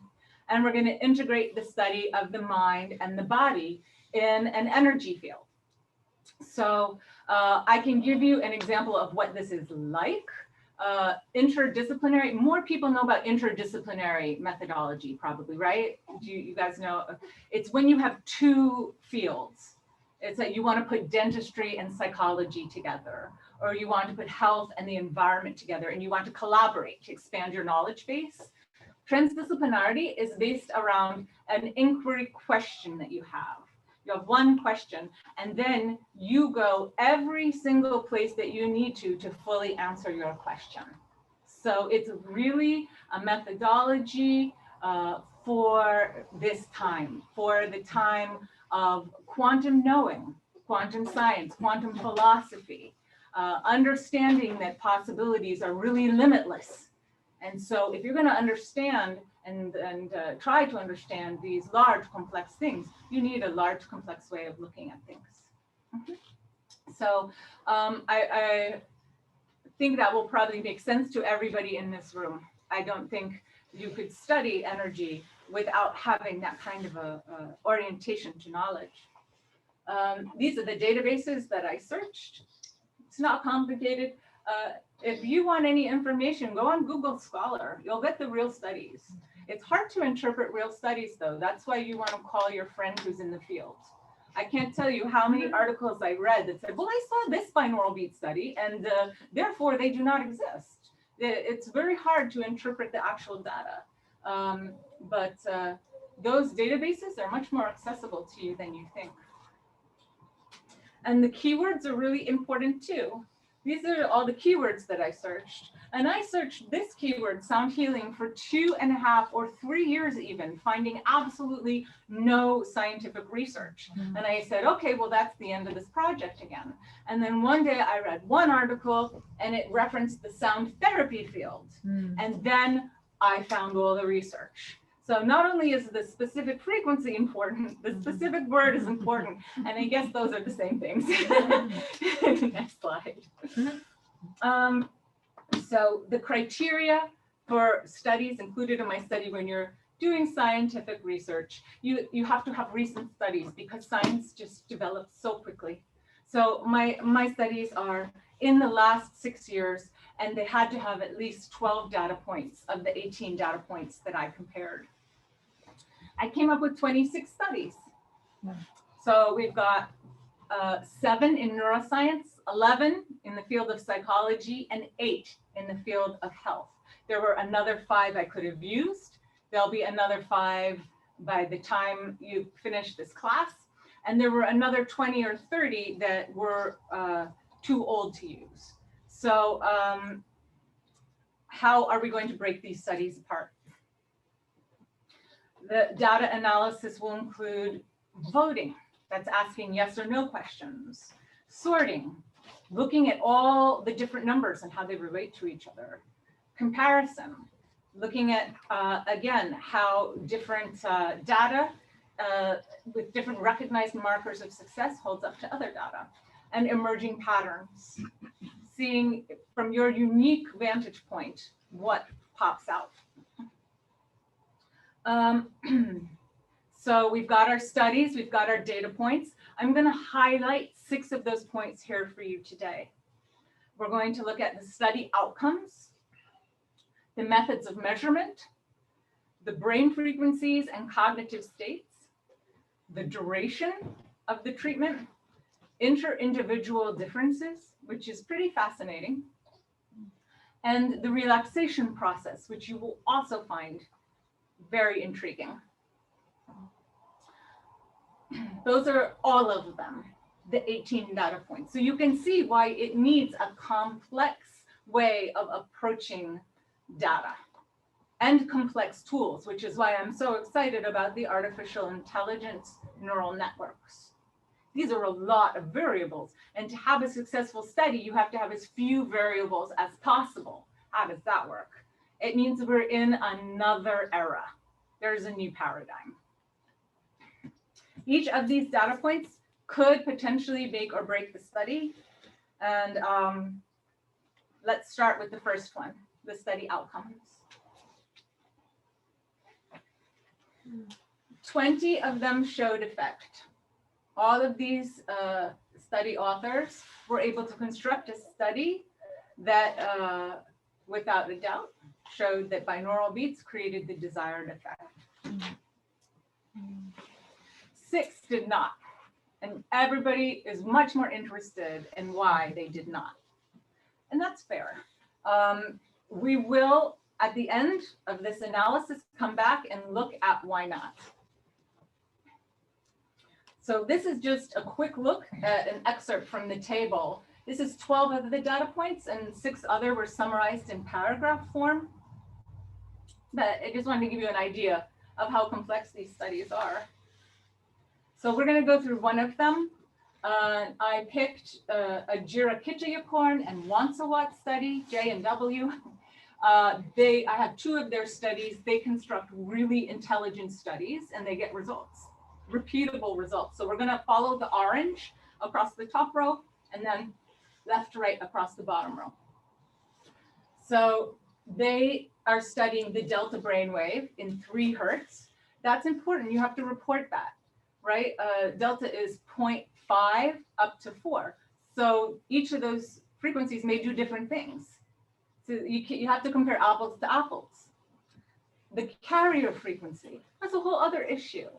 And we're going to integrate the study of the mind and the body in an energy field. So I can give you an example of what this is like. Interdisciplinary, more people know about interdisciplinary methodology probably, right? Do you guys know? It's when you have two fields. It's that you want to put dentistry and psychology together, or you want to put health and the environment together, and you want to collaborate to expand your knowledge base. Transdisciplinarity is based around an inquiry question that you have. You have one question, and then you go every single place that you need to fully answer your question. So it's really a methodology for this time, for the time of quantum knowing, quantum science, quantum philosophy, understanding that possibilities are really limitless. And so if you're going to understand and try to understand these large complex things, you need a large complex way of looking at things. So I think that will probably make sense to everybody in this room. I don't think you could study energy without having that kind of a orientation to knowledge. These are the databases that I searched. It's not complicated. If you want any information, go on Google Scholar. You'll get the real studies. It's hard to interpret real studies, though. That's why you want to call your friend who's in the field. I can't tell you how many articles I read that said, well, I saw this binaural beat study, and therefore they do not exist. It's very hard to interpret the actual data. But those databases are much more accessible to you than you think. And the keywords are really important too. These are all the keywords that I searched. And I searched this keyword, sound healing, for 2.5 or 3 years even, finding absolutely no scientific research. And I said, okay, well, that's the end of this project again. And then one day I read one article and it referenced the sound therapy field. And then I found all the research. So not only is the specific frequency important, the specific word is important. And I guess those are the same things. Next slide. So the criteria for studies included in my study: when you're doing scientific research, you have to have recent studies because science just develops so quickly. So my studies are in the last 6 years, and they had to have at least 12 data points of the 18 data points that I compared. I came up with 26 studies. So we've got 7 in neuroscience, 11 in the field of psychology, and 8 in the field of health. There were another 5 I could have used. There'll be another 5 by the time you finish this class. And there were another 20 or 30 that were too old to use. So how are we going to break these studies apart? The data analysis will include voting. That's asking yes or no questions. Sorting, looking at all the different numbers and how they relate to each other. Comparison, looking at, again, how different data with different recognized markers of success holds up to other data, and emerging patterns, seeing from your unique vantage point what pops out. So we've got our studies, we've got our data points. I'm going to highlight 6 of those points here for you today. We're going to look at the study outcomes, the methods of measurement, the brain frequencies and cognitive states, the duration of the treatment, inter-individual differences, which is pretty fascinating, and the relaxation process, which you will also find very intriguing. Those are all of them, the 18 data points. So you can see why it needs a complex way of approaching data and complex tools, which is why I'm so excited about the artificial intelligence neural networks. These are a lot of variables, and to have a successful study, you have to have as few variables as possible. How does that work? It means we're in another era. There's a new paradigm. Each of these data points could potentially make or break the study. And let's start with the first one, the study outcomes. 20 of them showed effect. All of these study authors were able to construct a study that, without a doubt, showed that binaural beats created the desired effect. 6 did not, and everybody is much more interested in why they did not. And that's fair. We will, at the end of this analysis, come back and look at why not. So this is just a quick look at an excerpt from the table. This is 12 of the data points, and 6 other were summarized in paragraph form. But I just wanted to give you an idea of how complex these studies are. So we're going to go through one of them. I picked a Jira Kitchayakorn and Wansawat study, J and W. I have 2 of their studies. They construct really intelligent studies, and they get results, repeatable results. So we're going to follow the orange across the top row, and then left to right across the bottom row. So they are studying the delta brainwave in 3 hertz. That's important. You have to report that, right? Delta is 0.5 up to 4. So each of those frequencies may do different things. So you have to compare apples to apples. The carrier frequency, that's a whole other issue.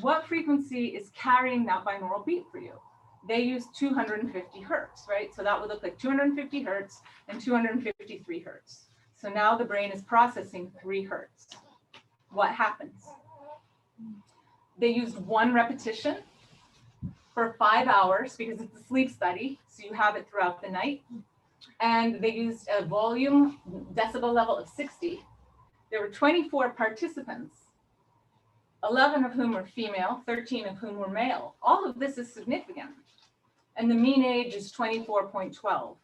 What frequency is carrying that binaural beat for you? They use 250 hertz, right? So that would look like 250 hertz and 253 hertz. So now the brain is processing 3 hertz. What happens? They used 1 repetition for 5 hours because it's a sleep study, so you have it throughout the night. And they used a volume decibel level of 60. There were 24 participants, 11 of whom were female, 13 of whom were male. All of this is significant. And the mean age is 24.12.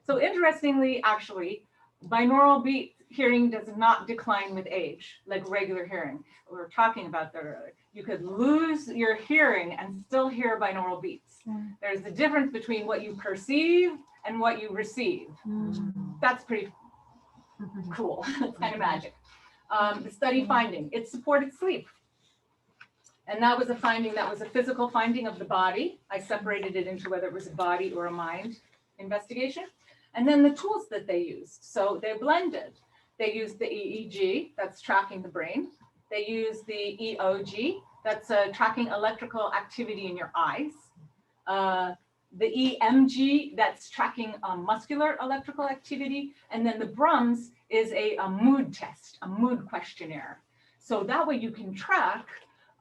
So interestingly, actually, binaural beat hearing does not decline with age, like regular hearing. We were talking about that earlier. You could lose your hearing and still hear binaural beats. There's a difference between what you perceive and what you receive. That's pretty cool. It's kind of magic. The study finding, it supported sleep. And that was a finding that was a physical finding of the body. I separated it into whether it was a body or a mind investigation. And then the tools that they used. So they blended. They used the EEG, that's tracking the brain. They used the EOG, that's tracking electrical activity in your eyes. The EMG, that's tracking muscular electrical activity. And then the BRUMS is a mood test, a mood questionnaire. So that way you can track,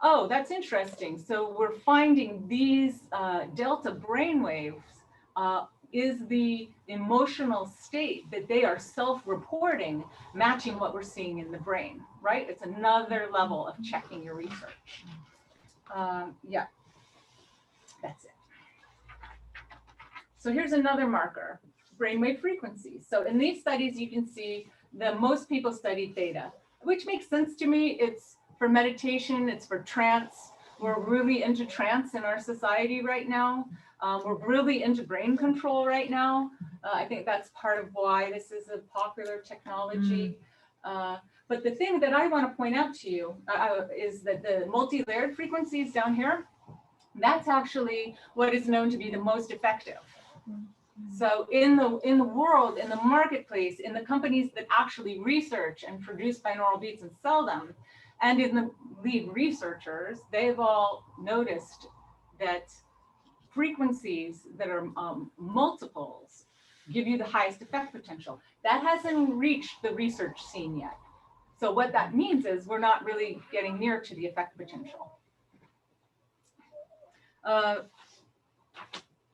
oh, that's interesting. So we're finding these delta brainwaves is the emotional state that they are self-reporting matching what we're seeing in the brain, right? It's another level of checking your research. Yeah, that's it. So here's another marker, brainwave frequencies. So in these studies, you can see the most people studied theta, which makes sense to me. It's for meditation, it's for trance. We're really into trance in our society right now. We're really into brain control right now. I think that's part of why this is a popular technology. But the thing that I want to point out to you is that the multi-layered frequencies down here, that's actually what is known to be the most effective. So in the world, in the marketplace, in the companies that actually research and produce binaural beats and sell them, and in the lead researchers, they've all noticed that frequencies that are multiples give you the highest effect potential. That hasn't reached the research scene yet. So what that means is we're not really getting near to the effect potential.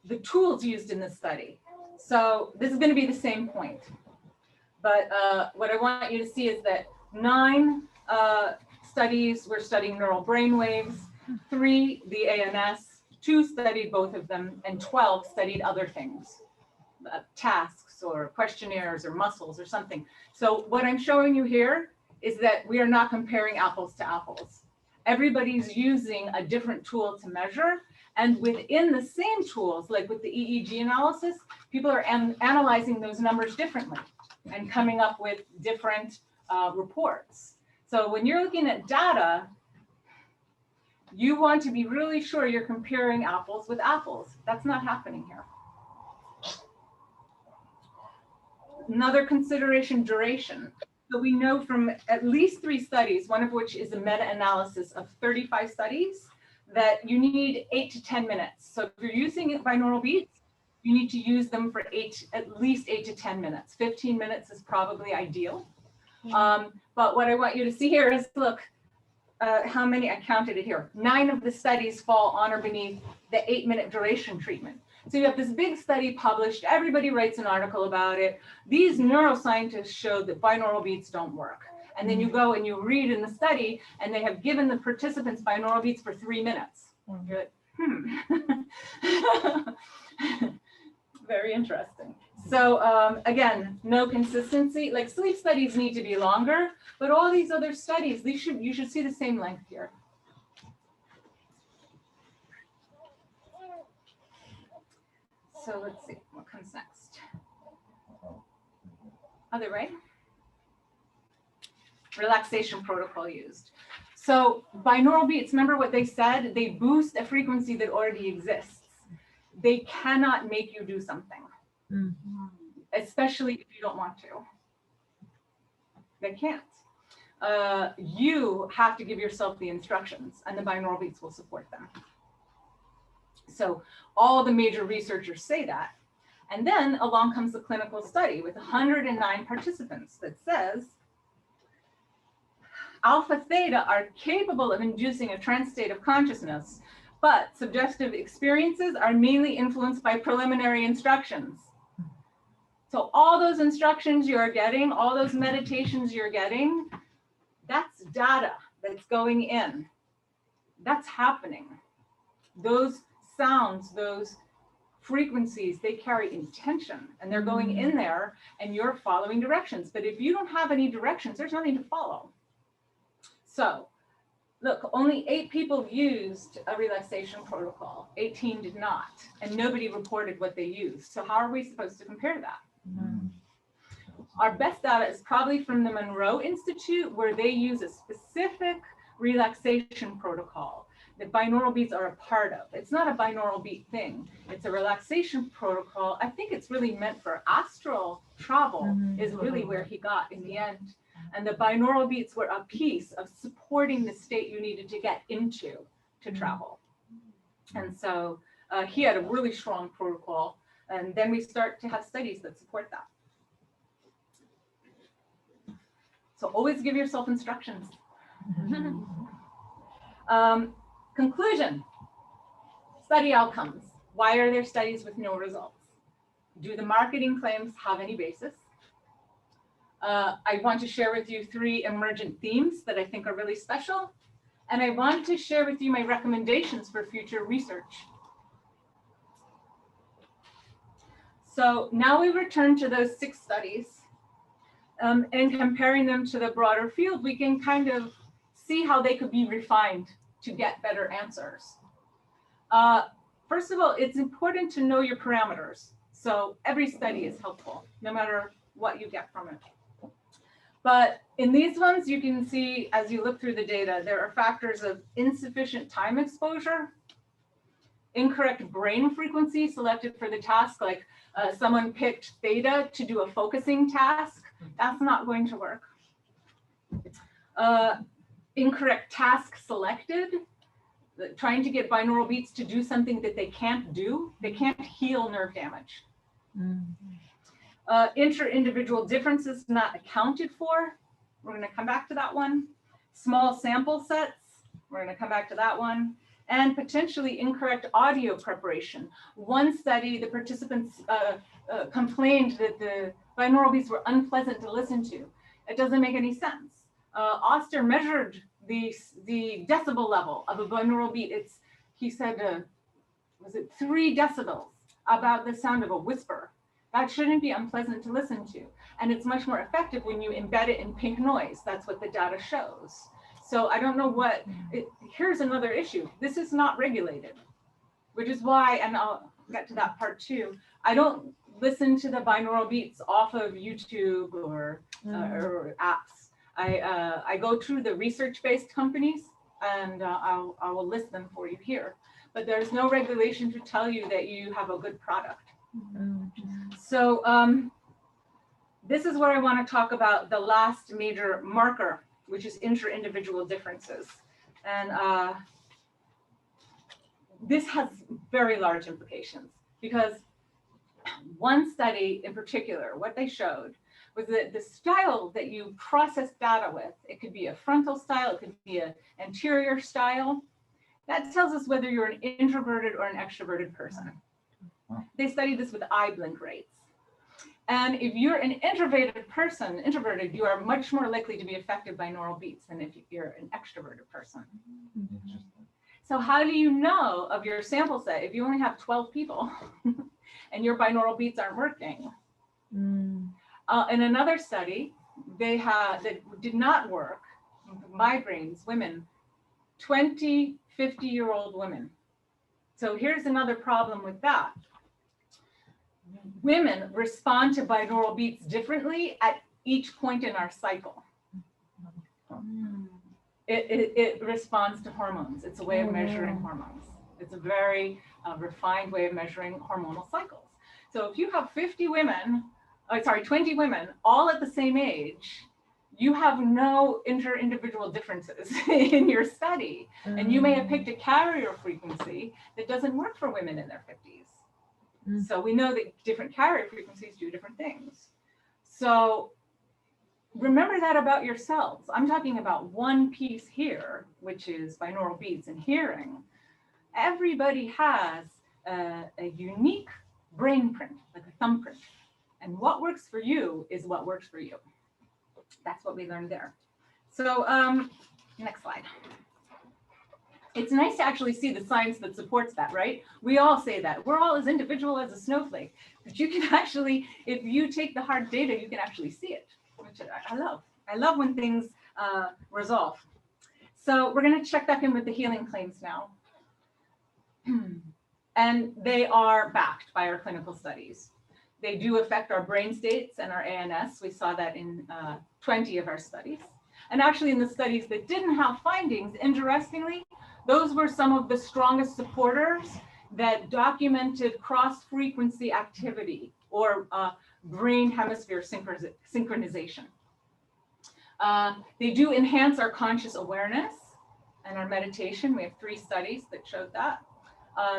The tools used in this study. So this is going to be the same point. But what I want you to see is that 9 studies were studying neural brain waves, 3 the ANS, 2 studied both of them, and 12 studied other things, tasks or questionnaires or muscles or something. So what I'm showing you here is that we are not comparing apples to apples. Everybody's using a different tool to measure. And within the same tools, like with the EEG analysis, people are analyzing those numbers differently and coming up with different reports. So when you're looking at data, you want to be really sure you're comparing apples with apples. That's not happening here. Another consideration, duration. So we know from at least 3 studies, one of which is a meta-analysis of 35 studies, that you need 8 to 10 minutes. So if you're using binaural beats, you need to use them for at least 8 to 10 minutes. 15 minutes is probably ideal. But what I want you to see here is, look, how many, I counted it here. 9 of the studies fall on or beneath the 8-minute duration treatment. So you have this big study published, everybody writes an article about it. These neuroscientists showed that binaural beats don't work. And then you go and you read in the study, and they have given the participants binaural beats for 3 minutes. You're like, Very interesting. So again, no consistency. Like sleep studies need to be longer, but all these other studies, you should see the same length here. So let's see what comes next. Other way. Relaxation protocol used. So binaural beats, remember what they said? They boost a frequency that already exists. They cannot make you do something, especially if you don't want to. They can't. You have to give yourself the instructions, and the binaural beats will support them. So all the major researchers say that. And then along comes the clinical study with 109 participants that says, alpha theta are capable of inducing a trance state of consciousness, but subjective experiences are mainly influenced by preliminary instructions. So all those instructions you're getting, all those meditations you're getting, that's data that's going in. That's happening. Those sounds, those frequencies, they carry intention, and they're going in there, and you're following directions. But if you don't have any directions, there's nothing to follow. So look, only 8 people used a relaxation protocol. 18 did not, and nobody reported what they used. So how are we supposed to compare that? Our best data is probably from the Monroe Institute, where they use a specific relaxation protocol that binaural beats are a part of. It's not a binaural beat thing. It's a relaxation protocol. I think it's really meant for astral travel is really where he got in the end. And the binaural beats were a piece of supporting the state you needed to get into to travel. And so he had a really strong protocol. And then we start to have studies that support that. So always give yourself instructions. Conclusion, study outcomes. Why are there studies with no results? Do the marketing claims have any basis? I want to share with you 3 emergent themes that I think are really special. And I want to share with you my recommendations for future research. So now we return to those 6 studies. and comparing them to the broader field, we can kind of see how they could be refined to get better answers. First of all, it's important to know your parameters. So every study is helpful, no matter what you get from it. But in these ones, you can see, as you look through the data, there are factors of insufficient time exposure, incorrect brain frequency selected for the task, like someone picked theta to do a focusing task. That's not going to work. Incorrect task selected, trying to get binaural beats to do something that they can't do. They can't heal nerve damage. Inter-individual differences not accounted for. We're going to come back to that one. Small sample sets. We're going to come back to that one. And potentially incorrect audio preparation. One study, the participants complained that the binaural beats were unpleasant to listen to. It doesn't make any sense. Oster measured the decibel level of a binaural beat. He said, was it 3 decibels about the sound of a whisper? That shouldn't be unpleasant to listen to. And it's much more effective when you embed it in pink noise. That's what the data shows. So I don't know here's another issue. This is not regulated, which is why, and I'll get to that part too, I don't listen to the binaural beats off of YouTube or apps. I go through the research-based companies and I will list them for you here. But there's no regulation to tell you that you have a good product. So this is where I want to talk about the last major marker, which is inter-individual differences. And this has very large implications because one study in particular, what they showed was that the style that you process data with, it could be a frontal style, it could be an anterior style, that tells us whether you're an introverted or an extroverted person. They studied this with eye blink rates. And if you're an introverted person, you are much more likely to be affected by binaural beats than if you're an extroverted person. So how do you know of your sample set if you only have 12 people and your binaural beats aren't working? In another study, that did not work, migraines, women, 20, 50-year-old women. So here's another problem with that. Women respond to binaural beats differently at each point in our cycle. It responds to hormones. It's a way of measuring hormones. It's a very refined way of measuring hormonal cycles. So if you have 20 women, all at the same age, you have no inter-individual differences in your study. And you may have picked a carrier frequency that doesn't work for women in their 50s. So we know that different carrier frequencies do different things. So remember that about yourselves. I'm talking about one piece here, which is binaural beats and hearing. Everybody has a unique brain print, like a thumbprint. And what works for you is what works for you. That's what we learned there. So next slide. It's nice to actually see the science that supports that, right? We all say that. We're all as individual as a snowflake. But you can actually, if you take the hard data, you can actually see it, which I love. I love when things resolve. So we're going to check back in with the healing claims now. And they are backed by our clinical studies. They do affect our brain states and our ANS. We saw that in 20 of our studies. And actually in the studies that didn't have findings, interestingly, those were some of the strongest supporters that documented cross-frequency activity or brain hemisphere synchronization. They do enhance our conscious awareness and our meditation. We have 3 studies that showed that.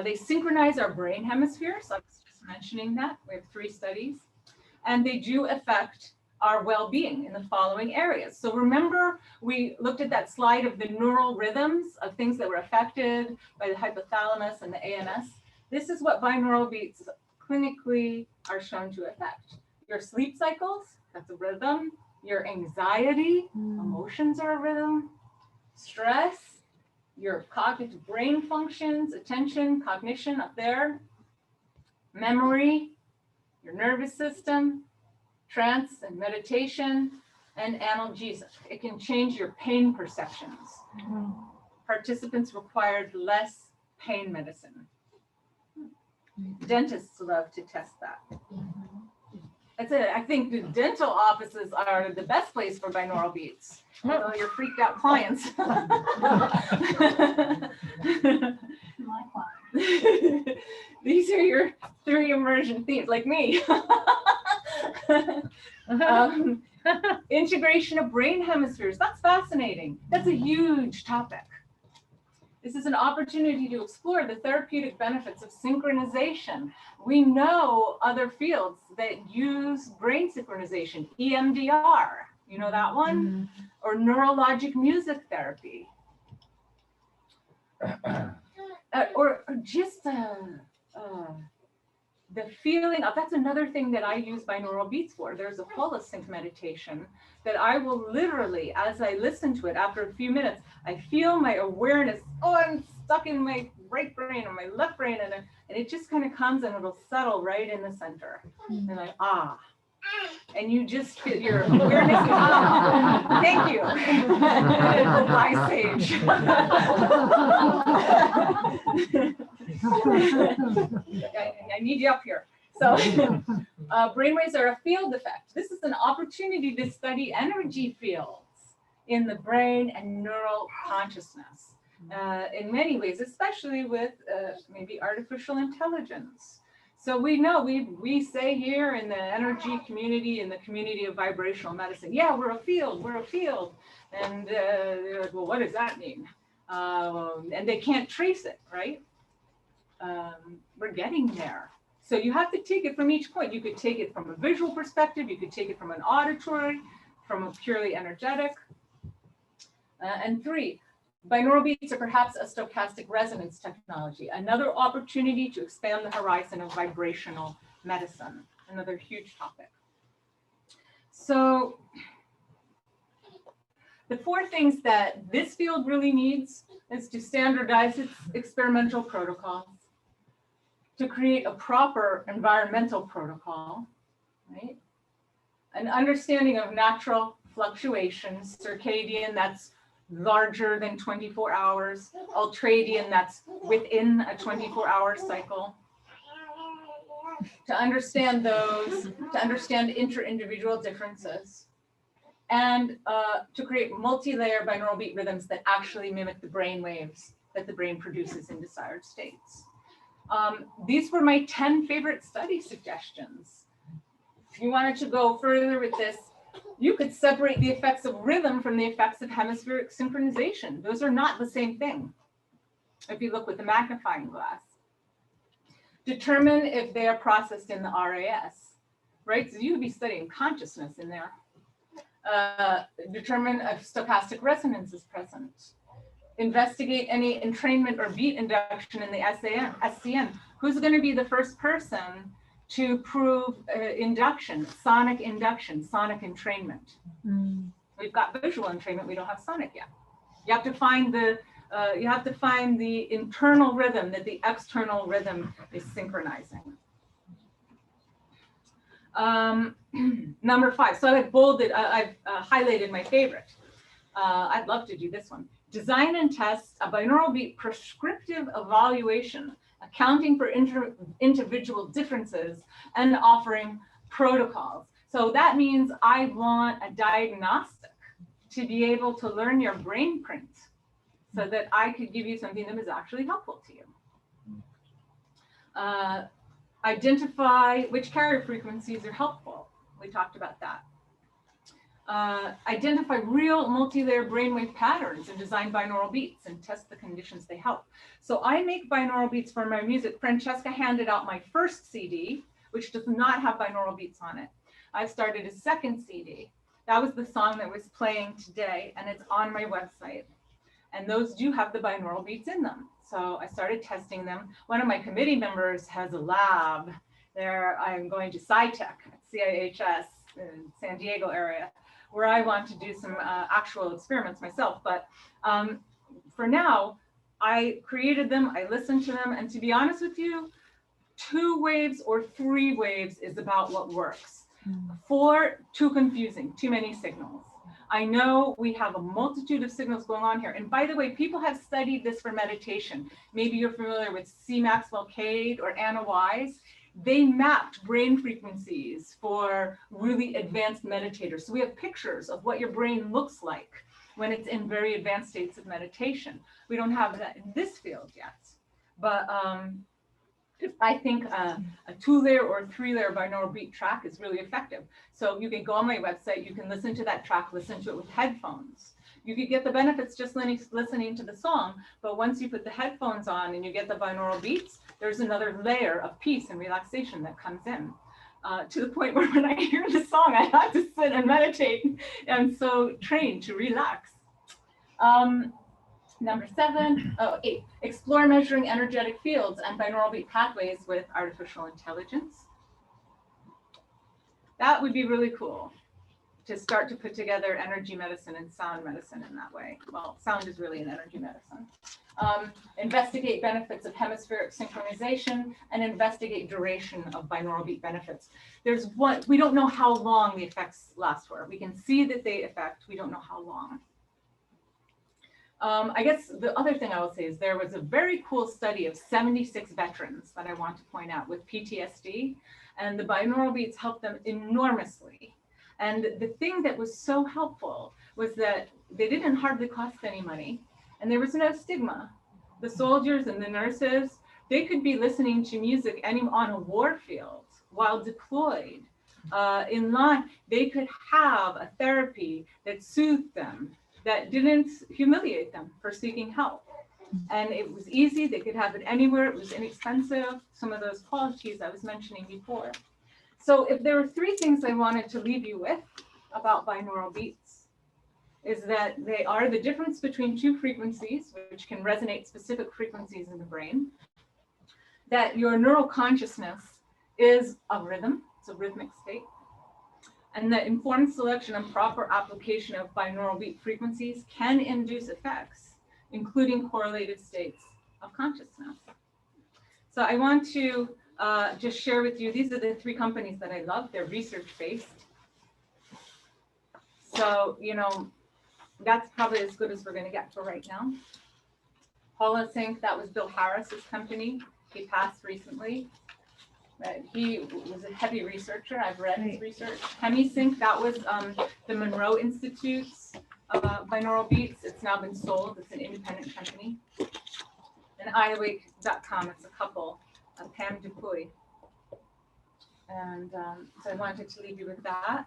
They synchronize our brain hemispheres. I was just mentioning that. We have 3 studies. And they do affect our well-being in the following areas. So remember, we looked at that slide of the neural rhythms of things that were affected by the hypothalamus and the ANS. This is what binaural beats clinically are shown to affect. Your sleep cycles, that's a rhythm. Your anxiety, emotions are a rhythm. Stress, your cognitive brain functions, attention, cognition up there. Memory, your nervous system, trance and meditation, and analgesic. It can change your pain perceptions. Participants required less pain medicine. Dentists love to test that. That's it. I think the dental offices are the best place for binaural beats. All your freaked out clients. These are your 3 immersion themes, like me. Integration of brain hemispheres. That's fascinating. That's a huge topic. This is an opportunity to explore the therapeutic benefits of synchronization. We know other fields that use brain synchronization, EMDR, you know that one? Or neurologic music therapy. Or just the feeling of, that's another thing that I use binaural beats for. There's a folosync meditation that I will literally, as I listen to it, after a few minutes, I feel my awareness, oh, I'm stuck in my right brain or my left brain, and it just kind of comes and it'll settle right in the center. And I, and you just feel your awareness, thank you. Wise sage. I need you up here. So brainwaves are a field effect. This is an opportunity to study energy fields in the brain and neural consciousness in many ways, especially with maybe artificial intelligence. So we know, we say here in the energy community, in the community of vibrational medicine, yeah, we're a field. And they're like, well, what does that mean? And they can't trace it, right? We're getting there. So you have to take it from each point. You could take it from a visual perspective, you could take it from an auditory, from a purely energetic. And 3, binaural beats are perhaps a stochastic resonance technology, another opportunity to expand the horizon of vibrational medicine, another huge topic. So the 4 things that this field really needs is to standardize its experimental protocols, to create a proper environmental protocol, right? An understanding of natural fluctuations, circadian, that's larger than 24 hours, ultradian, that's within a 24-hour cycle. To understand those, to understand inter-individual differences, and to create multi-layer binaural beat rhythms that actually mimic the brain waves that the brain produces in desired states. These were my 10 favorite study suggestions. If you wanted to go further with this, you could separate the effects of rhythm from the effects of hemispheric synchronization. Those are not the same thing. If you look with the magnifying glass, determine if they are processed in the RAS, right? So you would be studying consciousness in there. Determine if stochastic resonance is present. Investigate any entrainment or beat induction in the SCN. Who's going to be the first person to prove induction, sonic entrainment? We've got visual entrainment, we don't have sonic yet. You have to find the internal rhythm that the external rhythm is synchronizing. Number 5. So I've bolded, I've highlighted my favorite. I'd love to do this one. Design and test a binaural beat prescriptive evaluation, accounting for individual differences and offering protocols. So that means I want a diagnostic to be able to learn your brain print so that I could give you something that was actually helpful to you. Identify which carrier frequencies are helpful. We talked about that. Identify real multi-layer brainwave patterns and design binaural beats and test the conditions they help. So I make binaural beats for my music. Francesca handed out my first CD, which does not have binaural beats on it. I started a second CD. That was the song that was playing today, and it's on my website. And those do have the binaural beats in them. So I started testing them. One of my committee members has a lab there. I'm going to SciTech, CIHS in San Diego area, where I want to do some actual experiments myself. But for now, I created them, I listened to them, and to be honest with you, 2 waves or 3 waves is about what works. Too confusing, too many signals. I know we have a multitude of signals going on here. And by the way, people have studied this for meditation. Maybe you're familiar with C. Maxwell Cade or Anna Wise. They mapped brain frequencies for really advanced meditators. So we have pictures of what your brain looks like when it's in very advanced states of meditation. We don't have that in this field yet. But I think a 2-layer or 3-layer binaural beat track is really effective. So you can go on my website, you can listen to that track, listen to it with headphones. You could get the benefits just listening to the song, but once you put the headphones on and you get the binaural beats, there's another layer of peace and relaxation that comes in. To the point where when I hear the song, I have to sit and meditate. I'm so trained to relax. Number 8, explore measuring energetic fields and binaural beat pathways with artificial intelligence. That would be really cool to start to put together energy medicine and sound medicine in that way. Well, sound is really an energy medicine. Investigate benefits of hemispheric synchronization and investigate duration of binaural beat benefits. There's one, we don't know how long the effects last for. We can see that they affect, we don't know how long. I guess the other thing I will say is there was a very cool study of 76 veterans that I want to point out with PTSD, and the binaural beats helped them enormously. And the thing that was so helpful was that they didn't hardly cost any money, and there was no stigma. The soldiers and the nurses, they could be listening to music on a war field while deployed. In line, they could have a therapy that soothed them, that didn't humiliate them for seeking help. And it was easy, they could have it anywhere, it was inexpensive, some of those qualities I was mentioning before. So if there were 3 things I wanted to leave you with about binaural beats, is that they are the difference between 2 frequencies, which can resonate specific frequencies in the brain, that your neural consciousness is a rhythm, it's a rhythmic state, and that informed selection and proper application of binaural beat frequencies can induce effects, including correlated states of consciousness. So I want to just share with you, these are the 3 companies that I love. They're research-based. So, you know, that's probably as good as we're going to get for right now. Holosync, that was Bill Harris's company. He passed recently. He was a heavy researcher. I've read his research. HemiSync, that was the Monroe Institute's binaural beats. It's now been sold. It's an independent company. And iawake.com, it's a couple, Pam Dupuy. And so I wanted to leave you with that.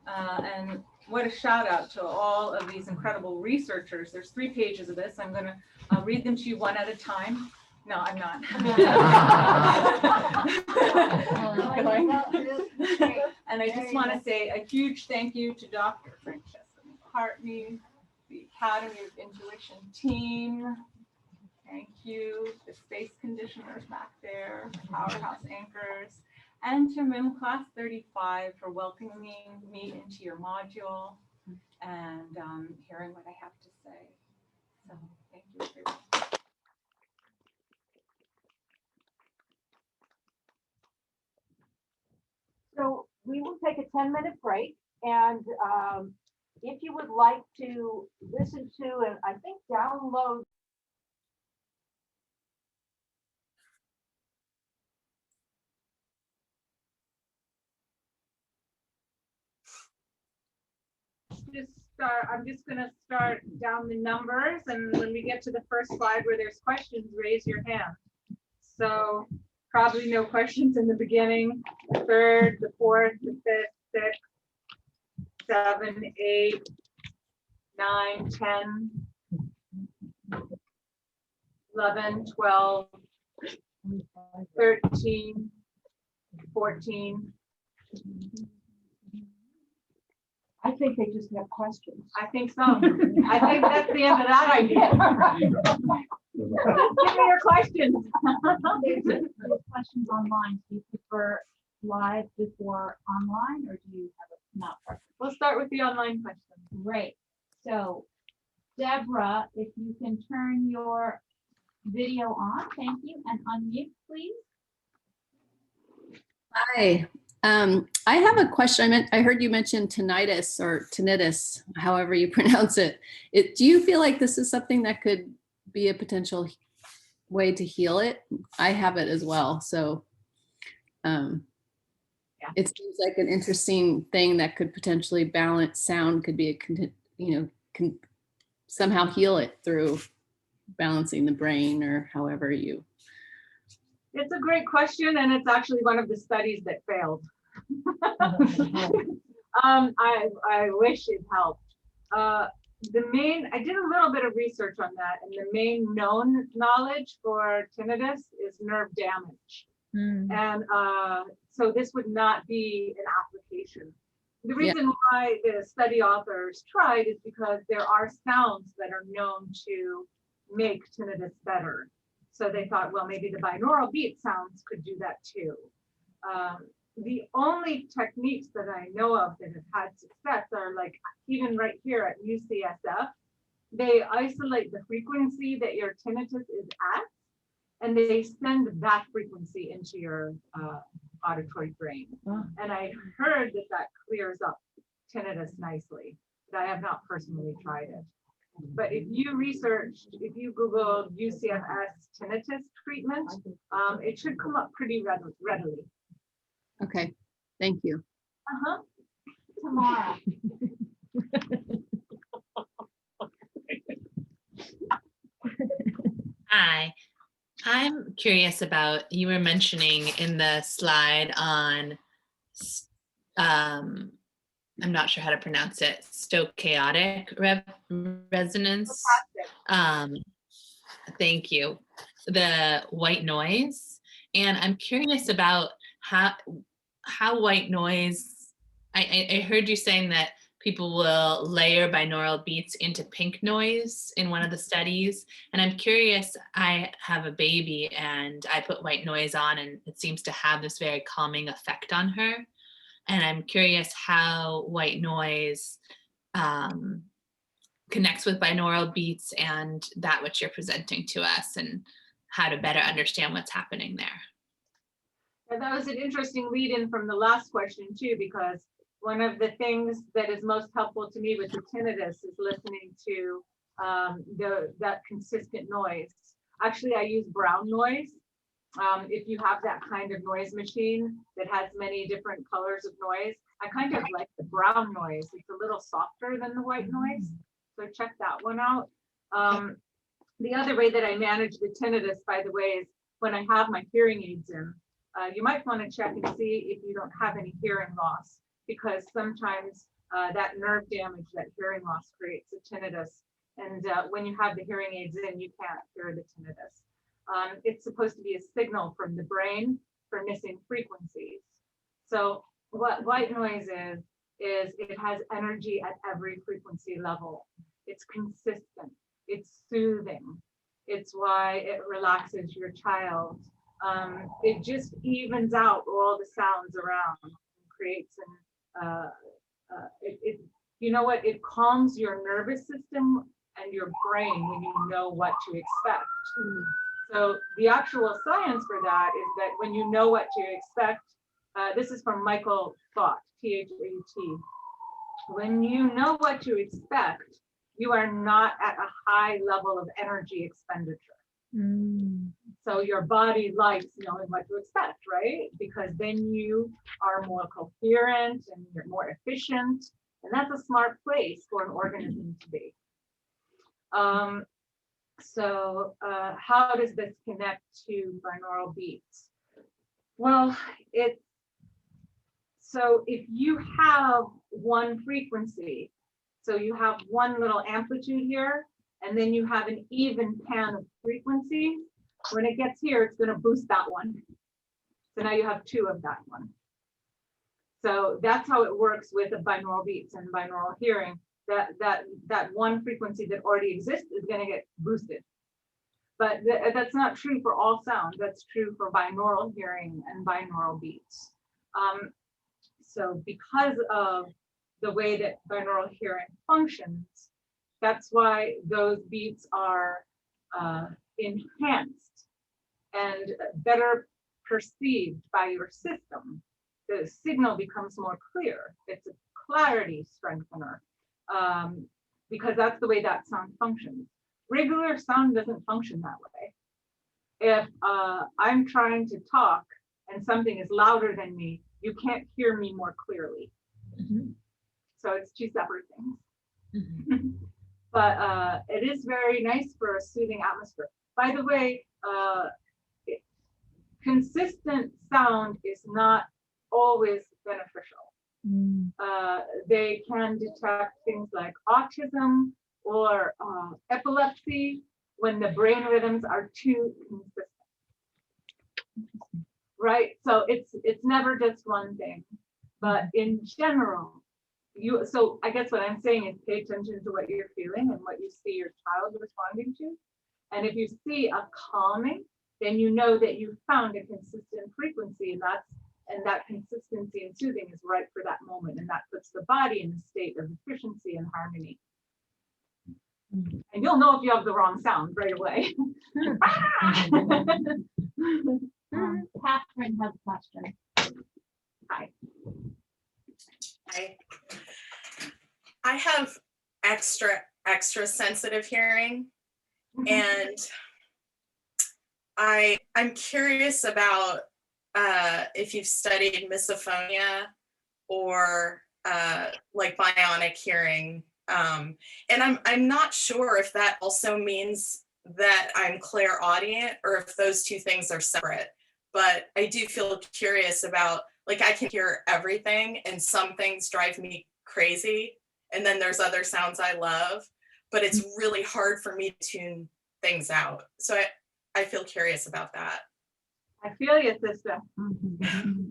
And what a shout out to all of these incredible researchers. There's 3 pages of this. I'm going to read them to you one at a time. No, I'm not. And I just want to say a huge thank you to Dr. Francesca McCartney, the Academy of Intuition team. Thank you, the space conditioners back there, powerhouse anchors, and to MIM Class 35 for welcoming me into your module and hearing what I have to say. So thank you, everyone. So we will take a 10-minute break, and if you would like to listen to and I think download I'm just going to start down the numbers, and when we get to the first slide where there's questions, raise your hand. So probably no questions in the beginning. The 3rd, the 4th, the 5th, 6th, 7, 8, 9, 10, 11, 12, 13, 14. I think they just have questions. I think so. I think that's the end of that idea. Give me your questions. There's questions online. Do you prefer live before online, or do you have a not preference? We'll start with the online questions. Great. So, Deborah, if you can turn your video on, thank you, and unmute, please. Hi, I have a question. I heard you mention tinnitus or tinnitus, however you pronounce it. Do you feel like this is something that could be a potential way to heal it? I have it as well. So it seems like an interesting thing that could potentially balance sound, could be can somehow heal it through balancing the brain or however you. It's a great question, and it's actually one of the studies that failed. I wish it helped. I did a little bit of research on that, and the main known knowledge for tinnitus is nerve damage. And so this would not be an application. The reason why the study authors tried is because there are sounds that are known to make tinnitus better. So they thought, well, maybe the binaural beat sounds could do that too. The only techniques that I know of that have had success are like, even right here at UCSF, they isolate the frequency that your tinnitus is at, and they send that frequency into your auditory brain. Wow. And I heard that clears up tinnitus nicely, but I have not personally tried it. But if you Google UCSF tinnitus treatment, it should come up pretty readily. Okay, thank you. Tamara. Hi, I'm curious about, you were mentioning in the slide on, I'm not sure how to pronounce it, stochastic resonance. Thank you. The white noise. And I'm curious about how white noise, I heard you saying that people will layer binaural beats into pink noise in one of the studies. And I'm curious, I have a baby and I put white noise on and it seems to have this very calming effect on her. And I'm curious how white noise connects with binaural beats and that which you're presenting to us, and how to better understand what's happening there. And that was an interesting lead in from the last question too, because one of the things that is most helpful to me with the tinnitus is listening to that consistent noise. Actually, I use brown noise. If you have that kind of noise machine that has many different colors of noise, I kind of like the brown noise. It's a little softer than the white noise. So check that one out. The other way that I manage the tinnitus, by the way, is when I have my hearing aids in. You might want to check and see if you don't have any hearing loss, because sometimes that nerve damage, that hearing loss, creates a tinnitus. And when you have the hearing aids in, you can't hear the tinnitus. It's supposed to be a signal from the brain for missing frequencies. So what white noise is it has energy at every frequency level. It's consistent, it's soothing. It's why it relaxes your child. It just evens out all the sounds around and creates you know what, it calms your nervous system and your brain when you know what to expect. So the actual science for that is that when you know what to expect, this is from Michael Thot, T-H-A-T. When you know what to expect, you are not at a high level of energy expenditure. So your body likes knowing what to expect, right? Because then you are more coherent and you're more efficient. And that's a smart place for an organism to be. So how does this connect to binaural beats? Well, so if you have one frequency, so you have one little amplitude here, and then you have an even pan of frequency, when it gets here, it's going to boost that one. So now you have two of that one. So that's how it works with the binaural beats and binaural hearing. That one frequency that already exists is going to get boosted. But that's not true for all sound. That's true for binaural hearing and binaural beats. So because of the way that binaural hearing functions, that's why those beats are enhanced and better perceived by your system the signal becomes more clear. It's a clarity strengthener, because that's the way that sound functions. Regular sound doesn't function that way. If I'm trying to talk and something is louder than me, you can't hear me more clearly. So it's two separate things. But it is very nice for a soothing atmosphere. By the way, consistent sound is not always beneficial. They can detect things like autism or epilepsy when the brain rhythms are too consistent. Right? So it's never just one thing. But in general, so I guess what I'm saying is pay attention to what you're feeling and what you see your child responding to. And if you see a calming, then you know that you found a consistent frequency, and that consistency and soothing is right for that moment, and that puts the body in a state of efficiency and harmony. And you'll know if you have the wrong sound right away. Catherine has a question. Hi. I have extra sensitive hearing, and I'm curious about if you've studied misophonia or like bionic hearing, and I'm not sure if that also means that I'm clairaudient or if those two things are separate. But I do feel curious about, like, I can hear everything, and some things drive me crazy, and then there's other sounds I love, but it's really hard for me to tune things out. So I feel curious about that. I feel you, sister.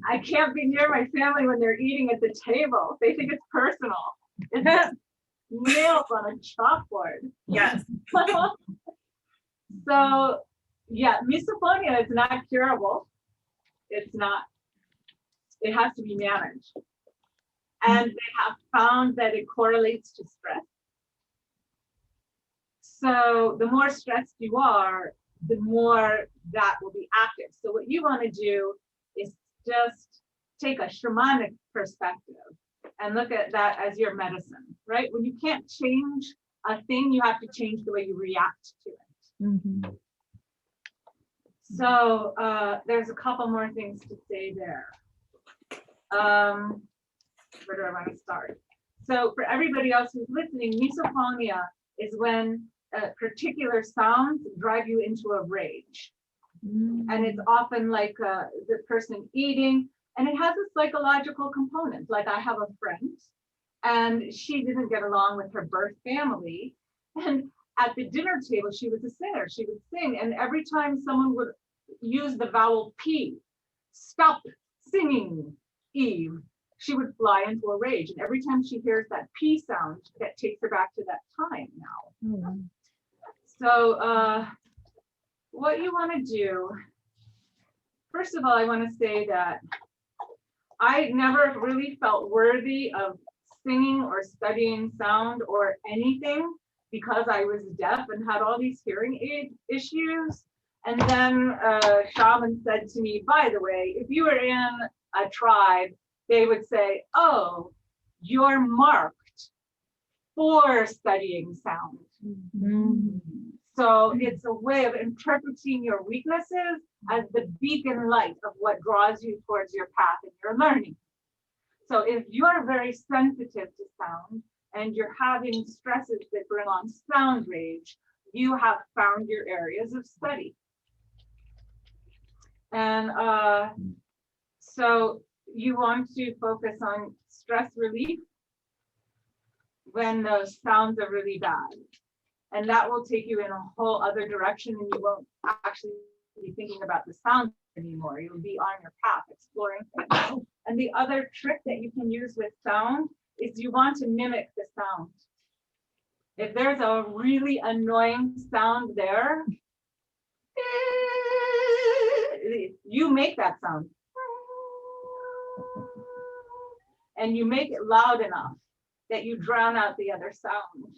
I can't be near my family when they're eating at the table. They think it's personal. It's just nails on a chalkboard. Yes. So, yeah, misophonia is not curable. It's not. It has to be managed. And they have found that it correlates to stress. So the more stressed you are, the more that will be active. So what you want to do is just take a shamanic perspective and look at that as your medicine, right? When you can't change a thing, you have to change the way you react to it. So there's a couple more things to say there. Where do I want to start? So for everybody else who's listening, misophonia is when particular sounds drive you into a rage. And it's often like the person eating, and it has a psychological component. Like I have a friend, and she didn't get along with her birth family. And at the dinner table, she was a singer. She would sing, and every time someone would use the vowel P, stop singing, Eve, she would fly into a rage. And every time she hears that P sound, that takes her back to that time now. So what you want to do, first of all, I want to say that I never really felt worthy of singing or studying sound or anything because I was deaf and had all these hearing aid issues. And then a shaman said to me, by the way, if you were in a tribe, they would say, oh, you're marked for studying sound. So it's a way of interpreting your weaknesses as the beacon light of what draws you towards your path in your learning. So if you are very sensitive to sound and you're having stresses that bring on sound rage, you have found your areas of study. And so you want to focus on stress relief when those sounds are really bad. And that will take you in a whole other direction, and you won't actually be thinking about the sound anymore. You'll be on your path exploring things. And the other trick that you can use with sound is you want to mimic the sound. If there's a really annoying sound there, you make that sound. And you make it loud enough that you drown out the other sound.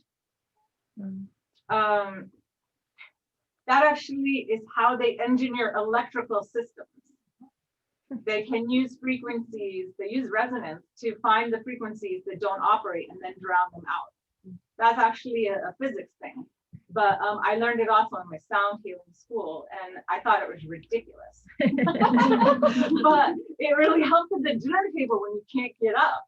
That actually is how they engineer electrical systems. they can use frequencies, they use resonance to find the frequencies that don't operate and then drown them out. That's actually a physics thing. But I learned it also in my sound healing school, and I thought it was ridiculous. But it really helps at the dinner table when you can't get up.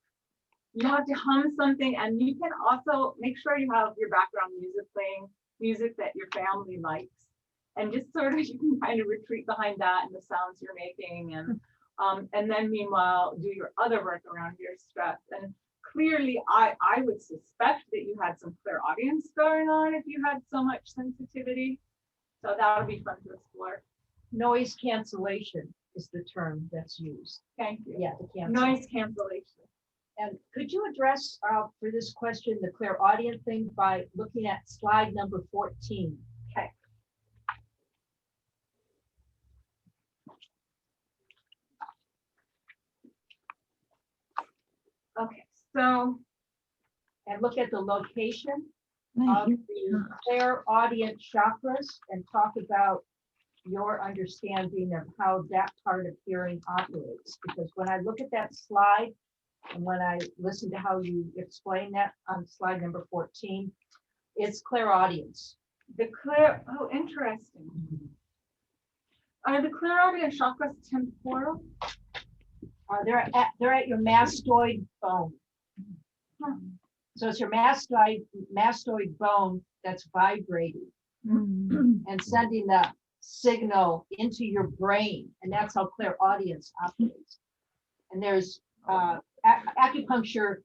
You have to hum something, and you can also make sure you have your background music playing, music that your family likes, and just sort of you can kind of retreat behind that and the sounds you're making, and then meanwhile do your other work around your stress. And clearly, I would suspect that you had some clear audience going on if you had so much sensitivity. So that would be fun to explore. Noise cancellation is the term that's used. Thank you. Yeah, the cancel. Noise cancellation. And could you address for this question the clairaudient thing by looking at slide number 14? Okay. Okay, so And look at the location of the clairaudient chakras and talk about your understanding of how that part of hearing operates. Because when I look at that slide and when I listen to how you explain that on slide number 14, it's clairaudience. oh, interesting. Are the clairaudient chakras temporal? They're at your mastoid bone. So it's your mastoid bone that's vibrating and sending the signal into your brain, and that's how clairaudience operates. And there's acupuncture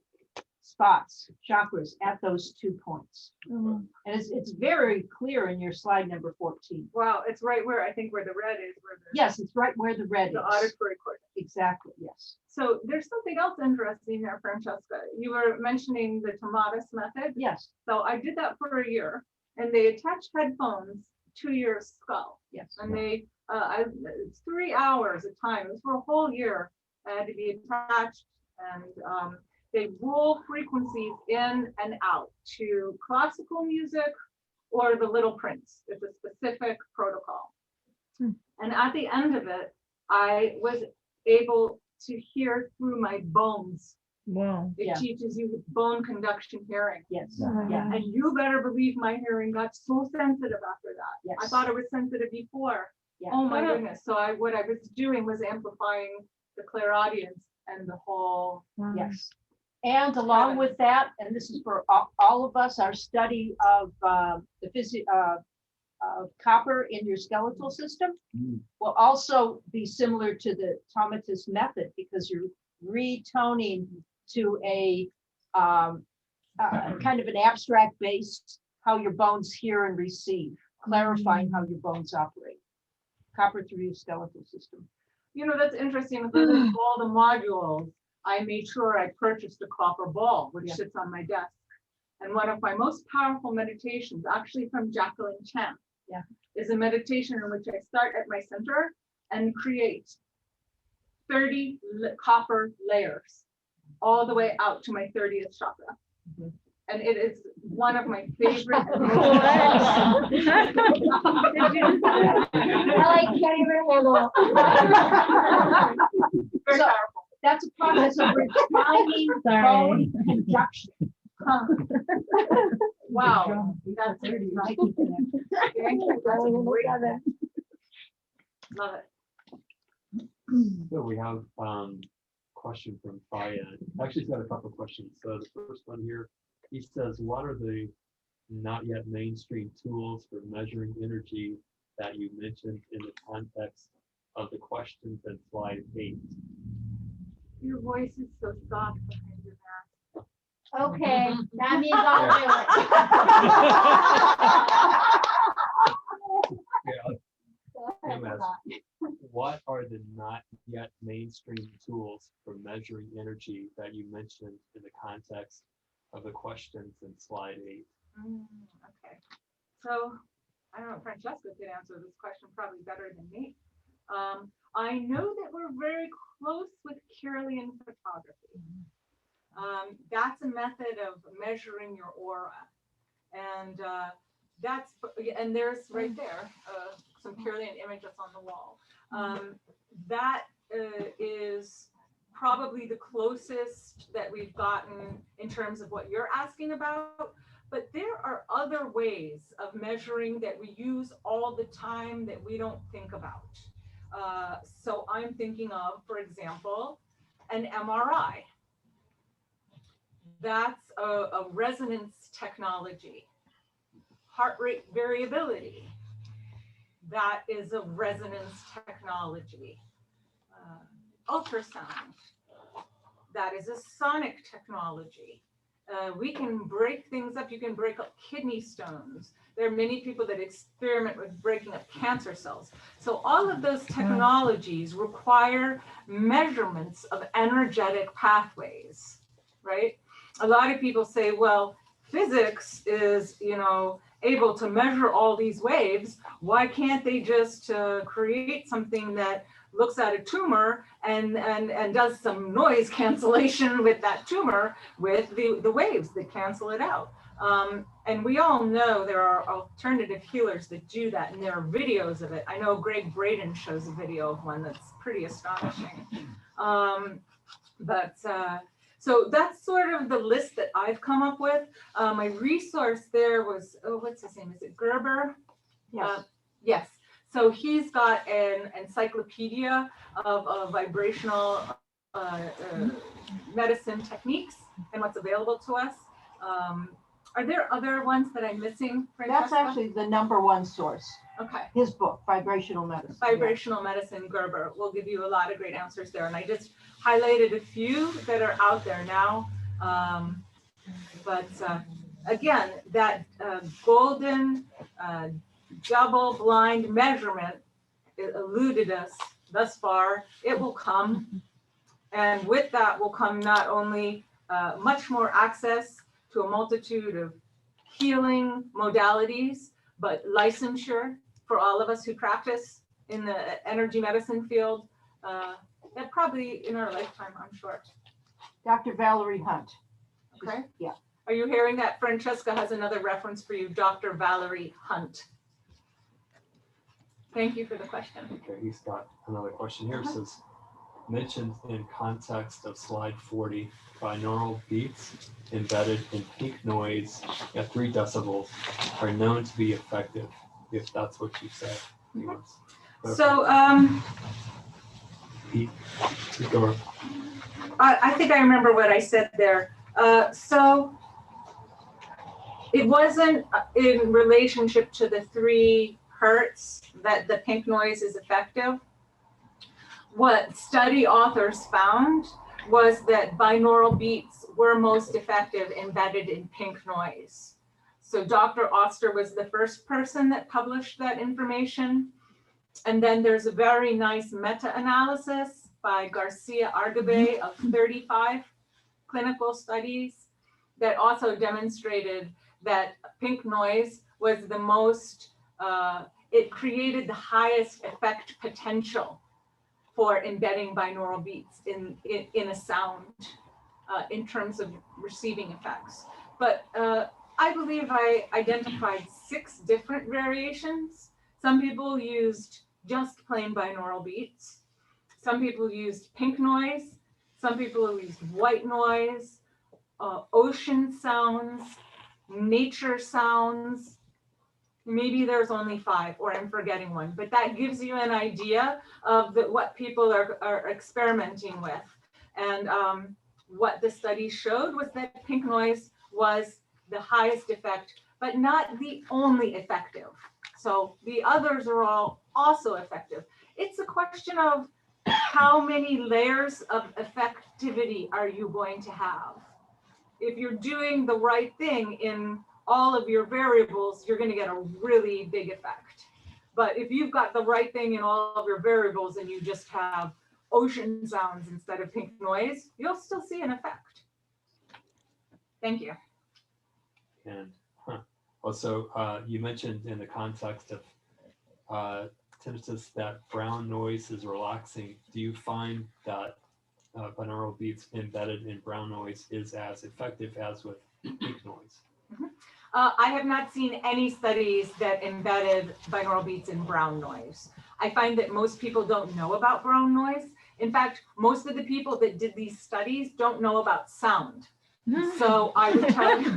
spots, chakras at those 2 points. And it's very clear in your slide number 14. Wow, it's right where I think where the red is. Where the, Yes, it's right where the red the is. auditory cortex. Exactly, yes. So there's something else interesting there, Francesca. You were mentioning the Tinnitus method. Yes, So I did that for a year, and they attached headphones to your skull. yes. And they, it's 3 hours of time. It was for a whole year. I had to be attached, and they roll frequencies in and out to classical music or the Little Prince. It's a specific protocol. And at the end of it, I was able to hear through my bones. Wow. It Yeah. teaches you bone conduction hearing. Yes, Yeah. yeah, And you better believe my hearing got so sensitive after that. yes. I thought it was sensitive before. Yeah. Oh my goodness. So what I was doing was amplifying the clairaudience and the whole. Yes. And along with that, and this is for all of us, our study of the Physio of copper in your skeletal system will also be similar to the Tinnitus method, because you're retoning to a kind of an abstract based how your bones hear and receive, clarifying how your bones operate. Copper through your skeletal system. You know, that's interesting. Because of all the modules, I made sure I purchased a copper ball, which sits on my desk. And one of my most powerful meditations, actually from Jacqueline Chan, is a meditation in which I start at my center and create 30 copper layers all the way out to my 30th chakra. And it is one of my favorite. Very So- powerful. That's a process of refining bone conduction. Wow. That's very nice. Thank you. That's a great- Love it. So we have question from Fayed. Actually, he's got a couple of questions. So the first one here, he says, what are the not yet mainstream tools for measuring energy that you mentioned in the context of the questions in slide 8? Your voice is so soft behind your mask. Okay, that means I'll do Yeah, him ask, what are the not yet mainstream tools for measuring energy that you mentioned in the context of the questions in slide 8? Okay, so I don't know, Francesca could answer this question probably better than me. I know that we're very close with Kirlian photography. That's a method of measuring your aura, and there's right there some Kirlian images on the wall. That is probably the closest that we've gotten in terms of what you're asking about. But there are other ways of measuring that we use all the time that we don't think about. So I'm thinking of, for example, an MRI. That's a resonance technology. Heart rate variability. That is a resonance technology. Ultrasound. That is a sonic technology. We can break things up. You can break up kidney stones. There are many people that experiment with breaking up cancer cells. So all of those technologies require measurements of energetic pathways, right? A lot of people say, well, physics is, able to measure all these waves. Why can't they just create something that looks at a tumor and does some noise cancellation with that tumor with the waves that cancel it out? And we all know there are alternative healers that do that, and there are videos of it. I know Greg Braden shows a video of one that's pretty astonishing. So that's sort of the list that I've come up with. My resource there was, what's his name? Is it Gerber? Yes. Yes. So he's got an encyclopedia of vibrational medicine techniques and what's available to us. Are there other ones that I'm missing, That's Francesca? actually the #1 source. Okay. His book, Vibrational Medicine. Vibrational Medicine, Gerber will give you a lot of great answers there. And I just highlighted a few that are out there now. Again, that golden double blind measurement eluded us thus far. It will come. And with that will come not only much more access to a multitude of healing modalities, but licensure for all of us who practice in the energy medicine field, that probably in our lifetime, I'm sure. Dr. Valerie Hunt. Okay. Yeah. Are you hearing that? Francesca has another reference for you, Dr. Valerie Hunt. Thank you for the question. Okay, he's got another question here. It says, mentioned in context of slide 40, binaural beats embedded in pink noise at 3 decibels are known to be effective, if that's what you said. So Pete, go. I think I remember what I said there. So it wasn't in relationship to the 3 hertz that the pink noise is effective. What study authors found was that binaural beats were most effective embedded in pink noise. So Dr. Oster was the first person that published that information. And then there's a very nice meta-analysis by Garcia Argabe of 35 clinical studies that also demonstrated that pink noise was the most, it created the highest effect potential for embedding binaural beats in a sound in terms of receiving effects. But I believe I identified 6 different variations. Some people used just plain binaural beats. Some people used pink noise. Some people used white noise, ocean sounds, nature sounds. Maybe there's only 5, or I'm forgetting one, but that gives you an idea of what people are experimenting with. And what the study showed was that pink noise was the highest effect, but not the only effective. So the others are all also effective. It's a question of how many layers of effectivity are you going to have? If you're doing the right thing in all of your variables, you're going to get a really big effect. But if you've got the right thing in all of your variables and you just have ocean sounds instead of pink noise, you'll still see an effect. Thank you. And also, you mentioned in the context of tinnitus that brown noise is relaxing. Do you find that binaural beats embedded in brown noise is as effective as with pink noise? I have not seen any studies that embedded binaural beats in brown noise. I find that most people don't know about brown noise. In fact, most of the people that did these studies don't know about sound. So I would tell you,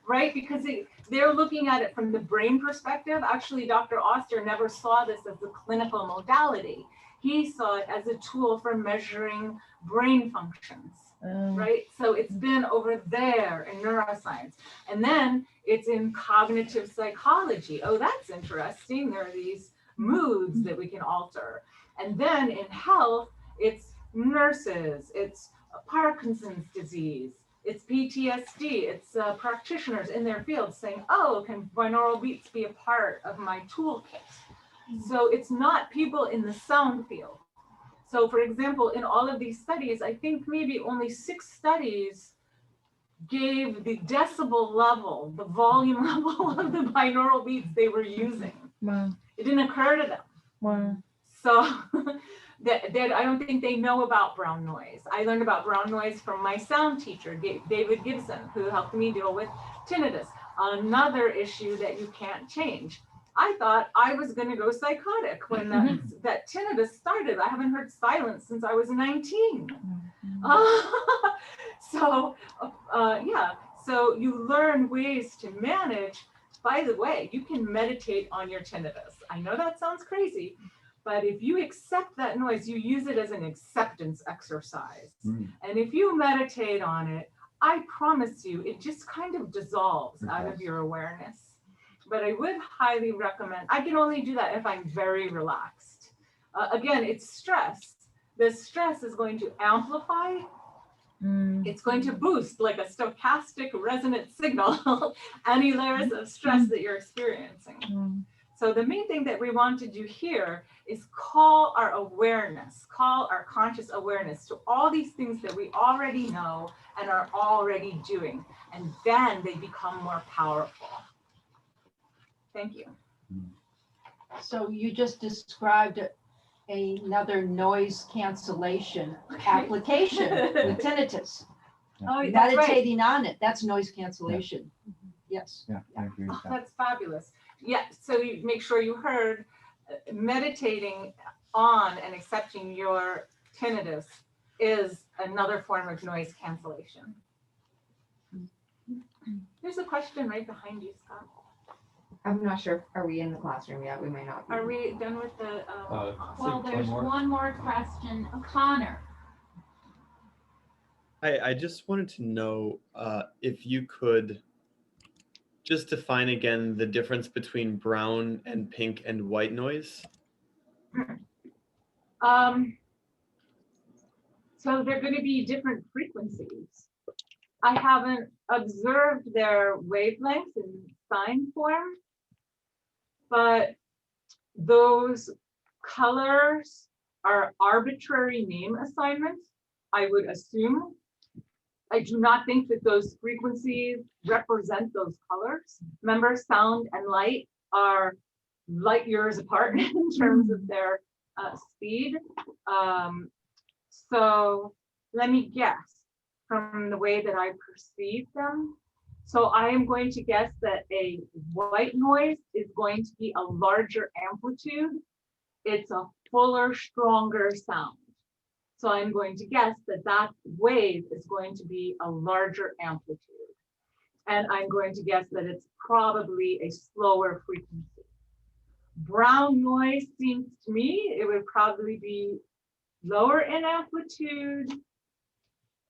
right? Because they're looking at it from the brain perspective. Actually, Dr. Oster never saw this as a clinical modality. He saw it as a tool for measuring brain functions, right? So it's been over there in neuroscience. And then it's in cognitive psychology. Oh, that's interesting. There are these moods that we can alter. And then in health, it's nurses, it's Parkinson's disease, it's PTSD, it's practitioners in their field saying, oh, can binaural beats be a part of my toolkit? So it's not people in the sound field. So for example, in all of these studies, I think maybe only 6 studies gave the decibel level, the volume level of the binaural beats they were using. Wow. It didn't occur to them. Wow. So that I don't think they know about brown noise. I learned about brown noise from my sound teacher, David Gibson, who helped me deal with tinnitus, another issue that you can't change. I thought I was going to go psychotic when that tinnitus started. I haven't heard silence since I was 19. Yeah, so you learn ways to manage. By the way, you can meditate on your tinnitus. I know that sounds crazy, but if you accept that noise, you use it as an acceptance exercise. And if you meditate on it, I promise you, it just kind of dissolves out of your awareness. But I would highly recommend, I can only do that if I'm very relaxed. Again, it's stress. The stress is going to amplify. It's going to boost like a stochastic resonance signal, any layers of stress that you're experiencing. So the main thing that we want to do here is call our awareness, call our conscious awareness to all these things that we already know and are already doing, and then they become more powerful. Thank you. So you just described another noise cancellation application with tinnitus. Oh, that's right. Meditating on it, that's noise cancellation. Yes. Yeah, I agree with that. That's fabulous. Yeah, so you make sure you heard meditating on and accepting your tinnitus is another form of noise cancellation. There's a question right behind you, Scott. I'm not sure. Are we in the classroom yet? We may not be. Are we done with the? Well, there's one more question. Connor. I just wanted to know if you could just define again the difference between brown and pink and white noise. So they're going to be different frequencies. I haven't observed their wavelengths in sine form, but those colors are arbitrary name assignments, I would assume. I do not think that those frequencies represent those colors. Remember, sound and light are light years apart in terms of their speed. So let me guess from the way that I perceive them. So I am going to guess that a white noise is going to be a larger amplitude. It's a fuller, stronger sound. So I'm going to guess that that wave is going to be a larger amplitude. And I'm going to guess that it's probably a slower frequency. Brown noise seems to me, it would probably be lower in amplitude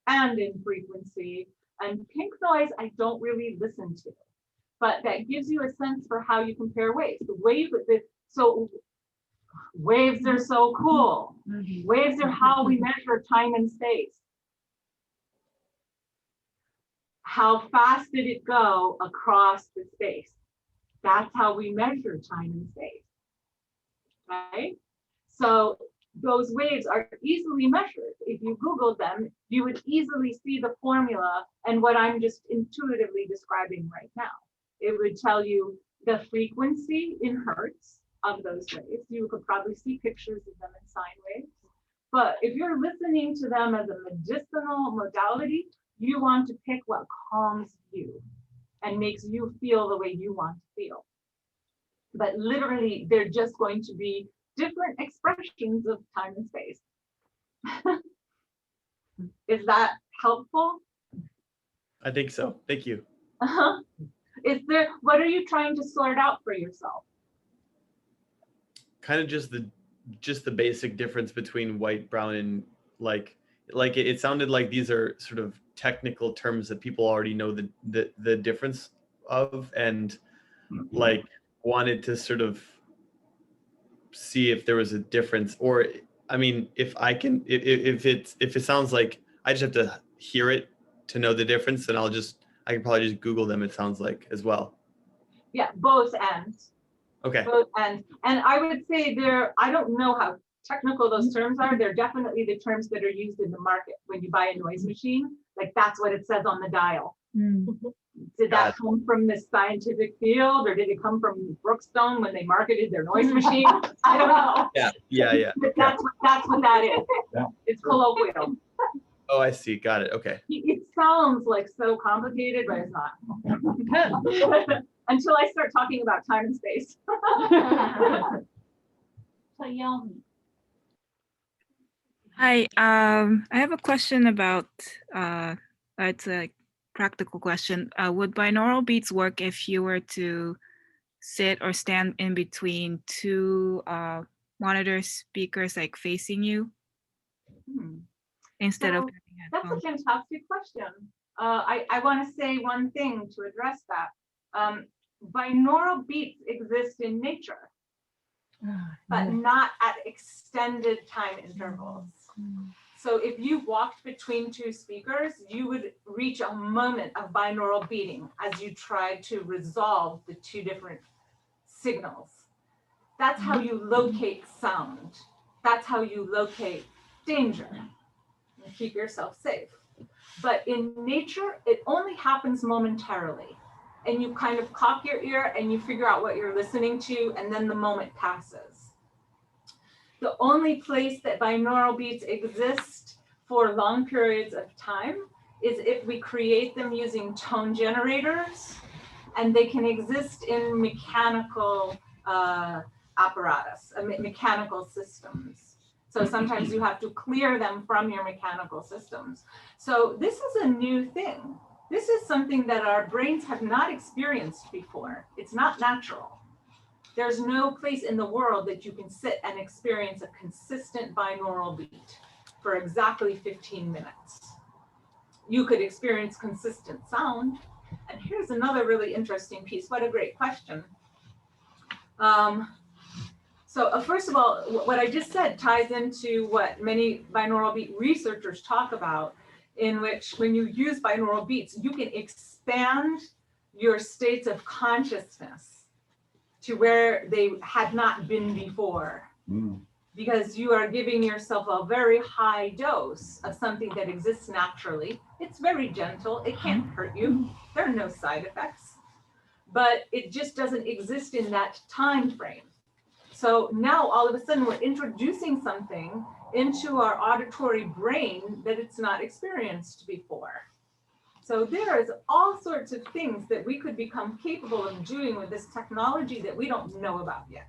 and in frequency. And pink noise, I don't really listen to, but that gives you a sense for how you compare waves. The wave, so waves are so cool. Waves are how we measure time and space. How fast did it go across the space? That's how we measure time and space, right? So those waves are easily measured. If you Googled them, you would easily see the formula and what I'm just intuitively describing right now. It would tell you the frequency in hertz of those waves. You could probably see pictures of them in sine waves. But if you're listening to them as a medicinal modality, you want to pick what calms you and makes you feel the way you want to feel. But literally, they're just going to be different expressions expressions of time and space. Is that helpful? I think so. Thank you. What are you trying to sort out for yourself? Kind of just the basic difference between white, brown, and like it sounded like these are sort of technical terms that people already know the difference of, and like wanted to sort of see if there was a difference, or I mean, if it sounds like I just have to hear it to know the difference, then I can probably just Google them, it sounds like, as well. Yeah, both ends. Okay. Both ends. And I would say I don't know how technical those terms are. They're definitely the terms that are used in the market when you buy a noise machine. Like that's what it says on the dial. Did that come from the scientific field, or did it come from Brookstone when they marketed their noise machine? I don't know. Yeah. But that's what that is. Yeah. It's colloquial. Oh, I see. Got it. Okay. It sounds like so complicated, but it's not. Until I start talking about time and space. So Yelmi. Hi, I have a question about, it's a practical question. Would binaural beats work if you were to sit or stand in between two monitor speakers, like facing you, instead of having That's a headphones? fantastic question. I want to say one thing to address that. Binaural beats exist in nature, but not at extended time intervals. So if you walked between two speakers, you would reach a moment of binaural beating as you tried to resolve the two different signals. That's how you locate sound. That's how you locate danger and keep yourself safe. But in nature, it only happens momentarily. And you kind of cock your ear and you figure out what you're listening to, and then the moment passes. The only place that binaural beats exist for long periods of time is if we create them using tone generators, and they can exist in mechanical apparatus, mechanical systems. So sometimes you have to clear them from your mechanical systems. So this is a new thing. This is something that our brains have not experienced before. It's not natural. There's no place in the world that you can sit and experience a consistent binaural beat for exactly 15 minutes. You could experience consistent sound. And here's another really interesting piece. What a great question. So first of all, what I just said ties into what many binaural beat researchers talk about, in which when you use binaural beats, you can expand your states of consciousness to where they had not been before. Because you are giving yourself a very high dose of something that exists naturally. It's very gentle, it can't hurt you. There are no side effects, but it just doesn't exist in that time frame. So now all of a sudden we're introducing something into our auditory brain that it's not experienced before. So there's all sorts of things that we could become capable of doing with this technology that we don't know about yet.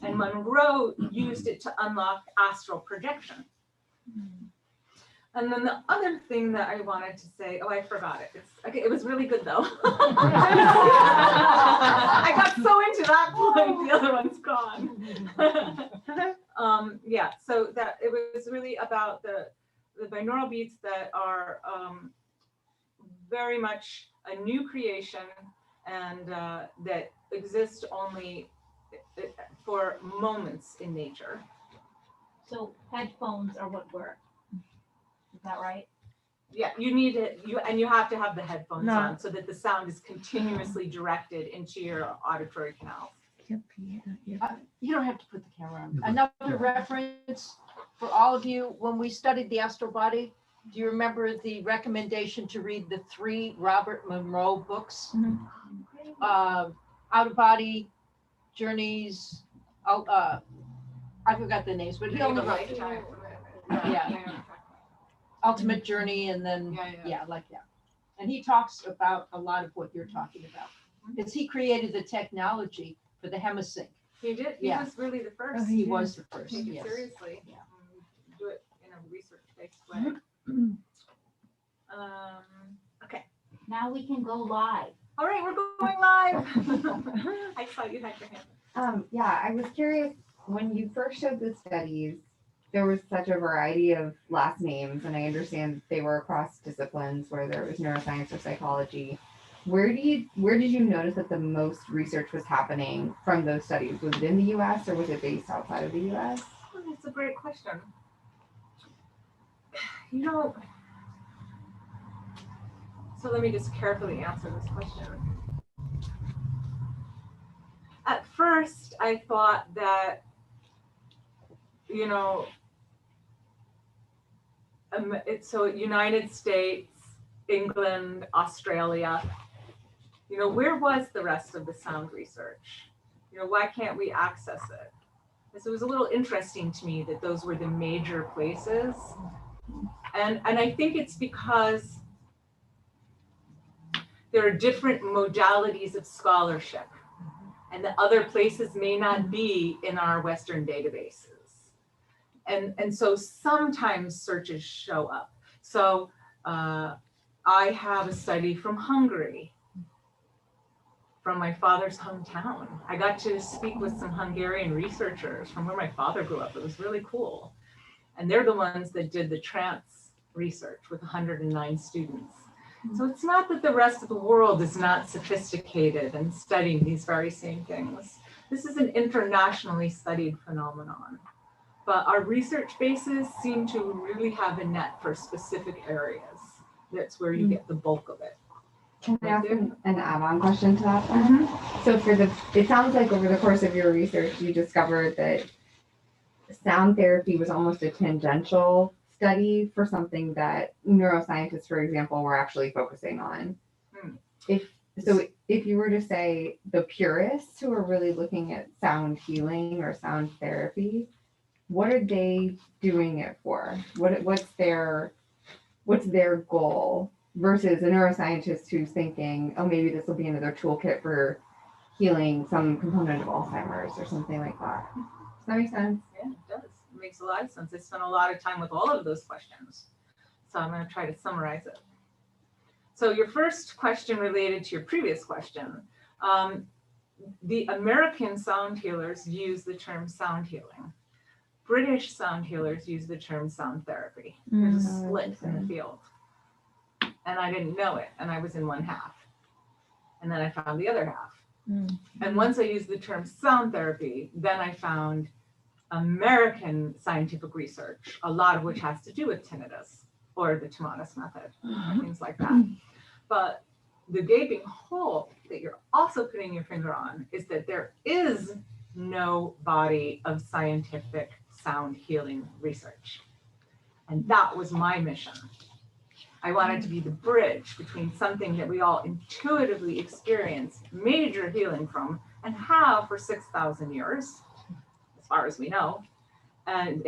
And Monroe used it to unlock astral projection. And then the other thing that I wanted to say, I forgot it. Okay, it was really good though. I got so into that point, the other one's gone. Yeah, so that it was really about the binaural beats that are very much a new creation, and that exist only for moments in nature. So headphones are what work. Is that right? Yeah, you need it, and you have to have the headphones No. on so that the sound is continuously directed into your auditory canals. You don't have to put the camera on. Another reference for all of you, when we studied the astral body, do you remember the recommendation to read the 3 Robert Monroe books? Out of body, journeys, I forgot the names, but he only wrote, Ultimate Journey, and then, like that. And he talks about a lot of what you're talking about, because he created the technology for the hemisync He did, he Yeah. was really the first. He was the first, Take it yes. seriously. Yeah. Do it in a research-based way. Okay, Now we can go live. all right, we're going live. I saw you had your hand. Yeah, I was curious, when you first showed the studies, there was such a variety of last names, and I understand they were across disciplines where there was neuroscience or psychology. Where did you notice that the most research was happening from those studies? Was it in the US or was it based outside of the US? Oh, that's a great question. You know, so let me just carefully answer this question. At first, I thought that, you know, so United States, England, Australia, you know, where was the rest of the sound research? You know, why can't we access it? So it was a little interesting to me that those were the major places. And I think it's because there are different modalities of scholarship, and the other places may not be in our Western databases. And so sometimes searches show up. So I have a study from Hungary, from my father's hometown. I got to speak with some Hungarian researchers from where my father grew up. It was really cool. And they're the ones that did the trance research with 109 students. So it's not that the rest of the world is not sophisticated and studying these very same things. This is an internationally studied phenomenon. But our research bases seem to really have a net for specific areas. That's where you get the bulk of it. Can I ask an add-on question to that then? So it sounds like over the course of your research, you discovered that sound therapy was almost a tangential study for something that neuroscientists, for example, were actually focusing on. If you were to say the purists who are really looking at sound healing or sound therapy, what are they doing it for? What's their goal versus a neuroscientist who's thinking, oh, maybe this will be another toolkit for healing some component of Alzheimer's or something like that. Does that make sense? Yeah, it does. It makes a lot of sense. I spent a lot of time with all of those questions. So I'm going to try to summarize it. So your first question related to your previous question. The American sound healers use the term sound healing. British sound healers use the term sound therapy. There's a split in the field. And I didn't know it, and I was in one half. And then I found the other half. And once I used the term sound therapy, then I found American scientific research, a lot of which has to do with tinnitus or the tinnitus method, things like that. But the gaping hole that you're also putting your finger on is that there is no body of scientific sound healing research. And that was my mission. I wanted to be the bridge between something that we all intuitively experience major healing from and have for 6,000 years, as far as we know. And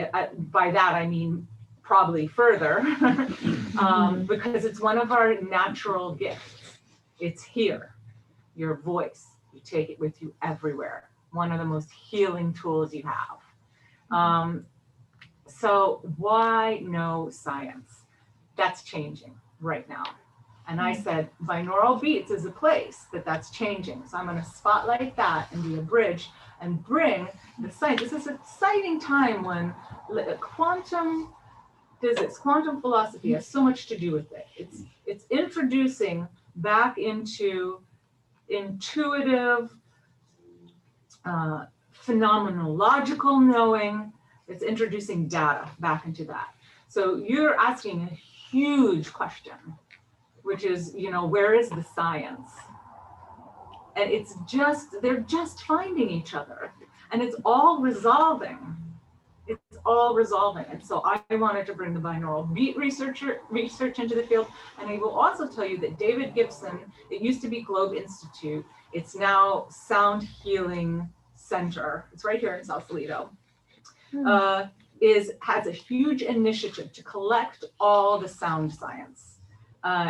by that, I mean probably further, because it's one of our natural gifts. It's here, your voice. You take it with you everywhere. One of the most healing tools you have. So why no science? That's changing right now. And I said, binaural beats is a place that's changing. So I'm going to spotlight that and be a bridge and bring the science. This is an exciting time when quantum physics, quantum philosophy has so much to do with it. It's introducing back into intuitive, phenomenological knowing. It's introducing data back into that. So you're asking a huge question, which is, where is the science? And they're just finding each other, and it's all resolving. It's all resolving. And so I wanted to bring the binaural beat research into the field. And I will also tell you that David Gibson, it used to be Globe Institute. It's now Sound Healing Center. It's right here in Sausalito. Has a huge initiative to collect all the sound science.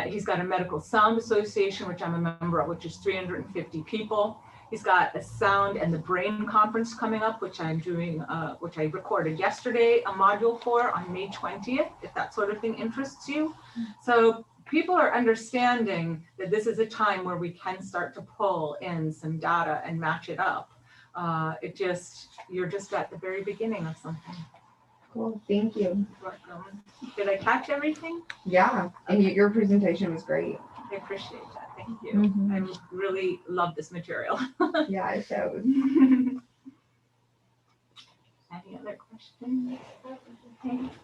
He's got a medical sound association, which I'm a member of, which is 350 people. He's got a sound and the brain conference coming up, which I'm doing, which I recorded yesterday, a module for on May 20th, if that sort of thing interests you. So people are understanding that this is a time where we can start to pull in some data and match it up. You're just at the very beginning of something. Cool, thank you. Did I catch everything? Yeah, and your presentation was great. I appreciate that. Thank you. I really love this material. Yeah, it shows. Any other questions?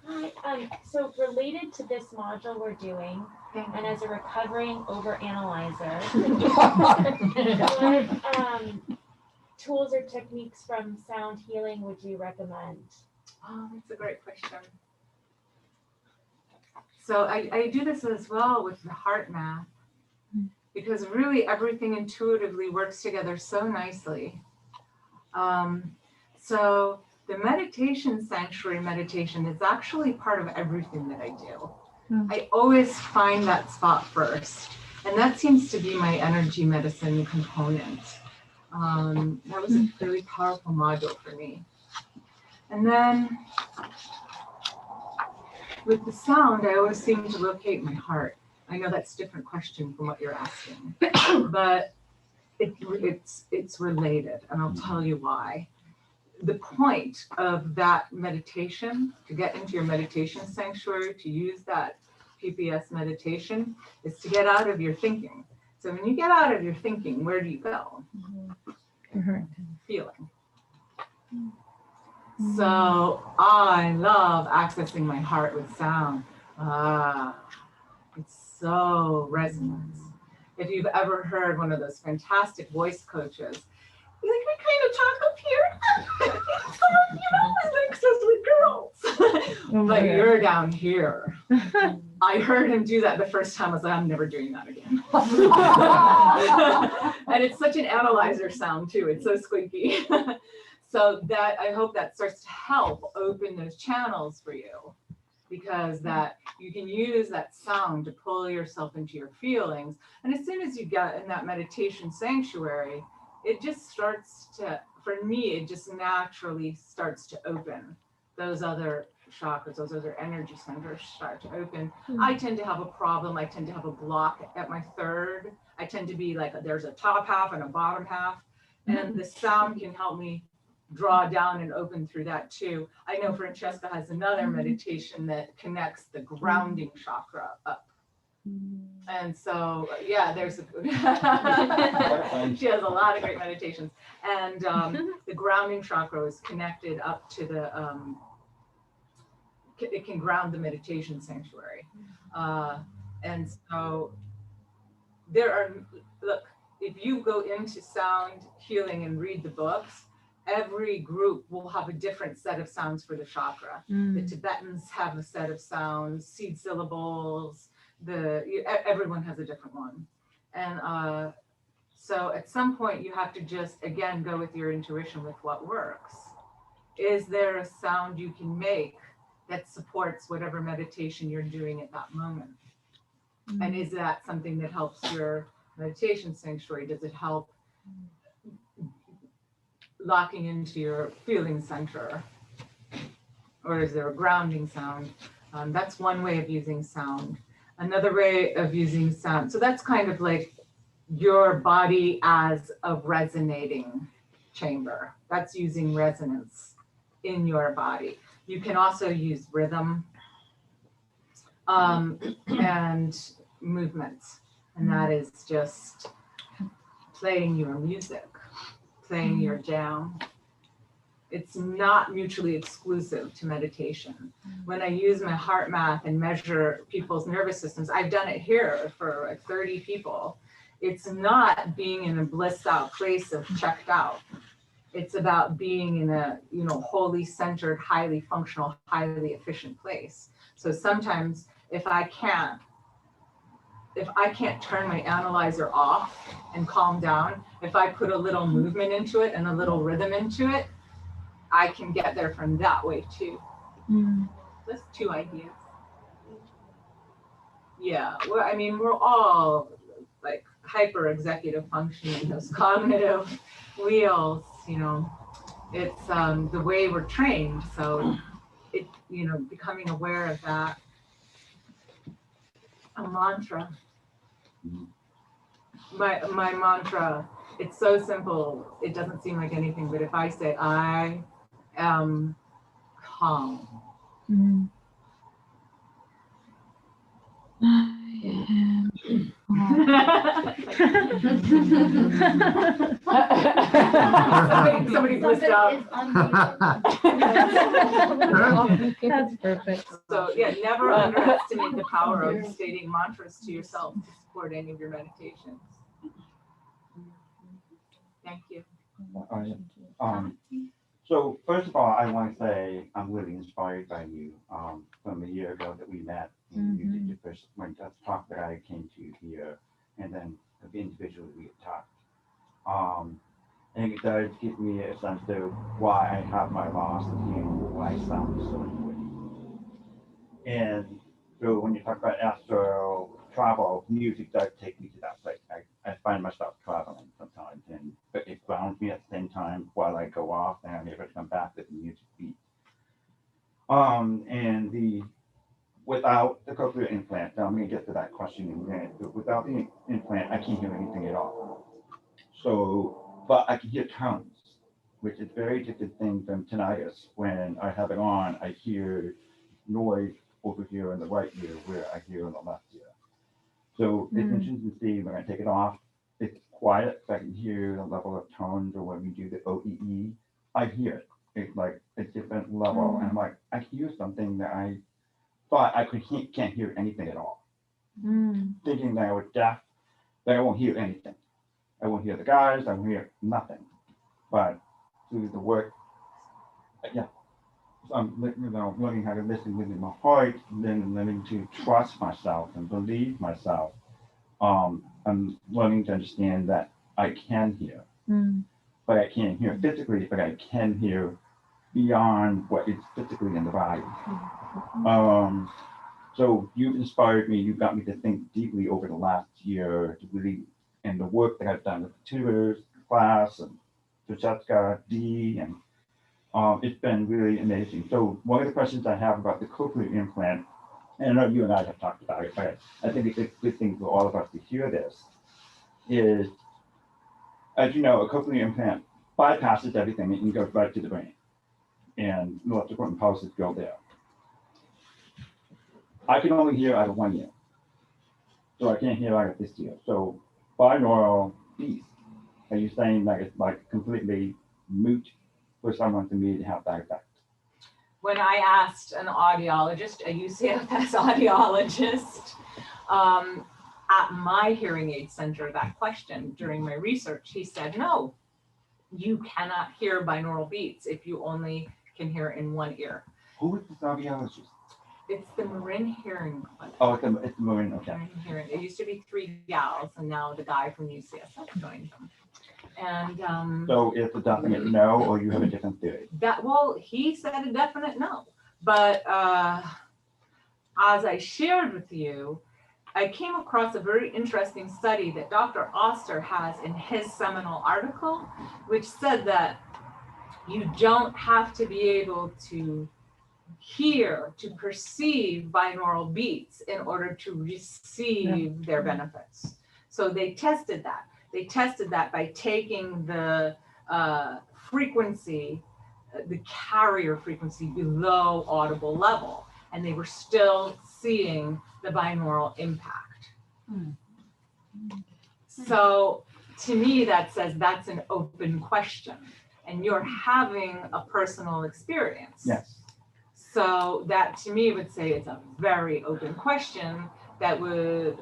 Hi, so related to this module we're doing, and as a recovering overanalyzer, what tools or techniques from sound healing would you recommend? Oh, that's a great question. So I do this as well with the heart math, because really everything intuitively works together so nicely. So the meditation sanctuary meditation is actually part of everything that I do. I always find that spot first, and that seems to be my energy medicine component. That was a really powerful module for me. And then with the sound, I always seem to locate my heart. I know that's a different question from what you're asking, but it's related, and I'll tell you why. The point of that meditation, to get into your meditation sanctuary, to use that PPS meditation, is to get out of your thinking. So when you get out of your thinking, where do you go? Feeling. So I love accessing my heart with sound. It's so resonant. If you've ever heard one of those fantastic voice coaches, we kind of talk up here, like with girls, but you're down here. I heard him do that the first time. I was like, I'm never doing that again. And it's such an analyzer sound too. It's so squeaky. So that I hope that starts to help open those channels for you, because that you can use that sound to pull yourself into your feelings. And as soon as you get in that meditation sanctuary, it just starts to, for me, it just naturally starts to open. Those other chakras, those other energy centers start to open. I tend to have a problem. I tend to have a block at my third. I tend to be like, there's a top half and a bottom half. And the sound can help me draw down and open through that too. I know Francesca has another meditation that connects the grounding chakra up. And so, yeah, there's she has a lot of great meditations. And the grounding chakra is connected up to the, it can ground the meditation sanctuary. And so there are, look, if you go into sound healing and read the books, every group will have a different set of sounds for the chakra. The Tibetans have a set of sounds, seed syllables, everyone has a different one. And so at some point you have to just, again, go with your intuition with what works. Is there a sound you can make that supports whatever meditation you're doing at that moment? And is that something that helps your meditation sanctuary? Does it help locking into your feeling center? Or is there a grounding sound? That's one way of using sound. Another way of using sound, so that's kind of like your body as a resonating chamber. That's using resonance in your body. You can also use rhythm and movements, and that is just playing your music, playing your jam. It's not mutually exclusive to meditation. When I use my heart math and measure people's nervous systems, I've done it here for like 30 people. It's not being in a blissed out place of checked out. It's about being in a, wholly centered, highly functional, highly efficient place. So sometimes if I can't turn my analyzer off and calm down, if I put a little movement into it and a little rhythm into it, I can get there from that way too. That's two ideas. Yeah, well, I mean, we're all like hyper executive functioning, those cognitive wheels, it's the way we're trained. So it, becoming aware of that. A mantra. My mantra, it's so simple, it doesn't seem like anything, but if I say, I am calm. Somebody blissed out. That's perfect. So yeah, never underestimate the power of stating mantras to yourself to support any of your meditations. Thank you. So first of all, I want to say I'm really inspired by you. From a year ago that we met, and you did your first talk that I came to here, and then individually we had talked. And it does give me a sense of why I have my loss of hearing, why I sound so good. And so when you talk about astral travel, music does take me to that place. I find myself traveling sometimes, but it grounds me at the same time while I go off, and I'm able to come back with the music beat. And without the cochlear implant, now I'm going to get to that question in a minute, but without the implant, I can't hear anything at all. So, but I can hear tones, which is a very different thing from tinnitus. When I have it on, I hear noise over here in the right ear where I hear in the left ear. So it's interesting to see when I take it off, it's quiet, so I can hear the level of tones, or when we do the OEE, I hear it. It's like a different level. And I'm like, I hear something that I thought I can't hear anything at all. Thinking that I was deaf, that I won't hear anything. I won't hear the guys, I won't hear nothing. But through the work, yeah. So I'm learning how to listen within my heart, and then learning to trust myself and believe myself. I'm learning to understand that I can hear, but I can't hear physically, but I can hear beyond what is physically in the body. So you've inspired me, you got me to think deeply over the last year, to really, and the work that I've done with the tutors, class, and Ptsd, and it's been really amazing. So one of the questions I have about the cochlear implant, and I know you and I have talked about it, but I think it's a good thing for all of us to hear this, is, as you know, a cochlear implant bypasses everything and goes right to the brain, and electrical impulses go there. I can only hear out of one ear, so I can't hear out of this ear. So binaural beats, are you saying that it's like completely moot for someone to me to have that effect? When I asked an audiologist, a UCFS audiologist, at my hearing aid center that question during my research, he said, no, you cannot hear binaural beats if you only can hear in one ear. Who is this audiologist? It's the Marin Hearing Clinic. Oh, it's the Marin, okay. Marin Hearing. It used to be 3 gals, and now the guy from UCSF joined them. And so it's a definite no, or you have a different theory? Well, he said a definite no. But as I shared with you, I came across a very interesting study that Dr. Oster has in his seminal article, which said that you don't have to be able to hear, to perceive binaural beats in order to receive their benefits. So they tested that. They tested that by taking the frequency, the carrier frequency below audible level, and they were still seeing the binaural impact. So to me, that says that's an open question, and you're having a personal experience. Yes. So that to me would say it's a very open question that would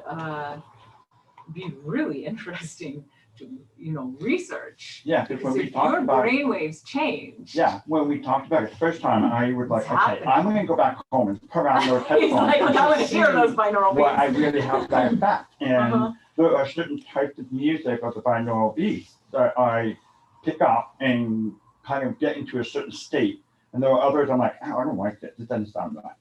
be really interesting to research. Yeah, because when we if talked your about brain waves change. Yeah, when we talked about it the first time, I was like, It's okay, happening. I'm going to go back home and put on those headphones. He's like, and I want to just hear see those binaural beats. what I really have that effect. And there are certain types of music of the binaural beats that I pick up and kind of get into a certain state. And there are others I'm like, oh, I don't like this. It doesn't sound right.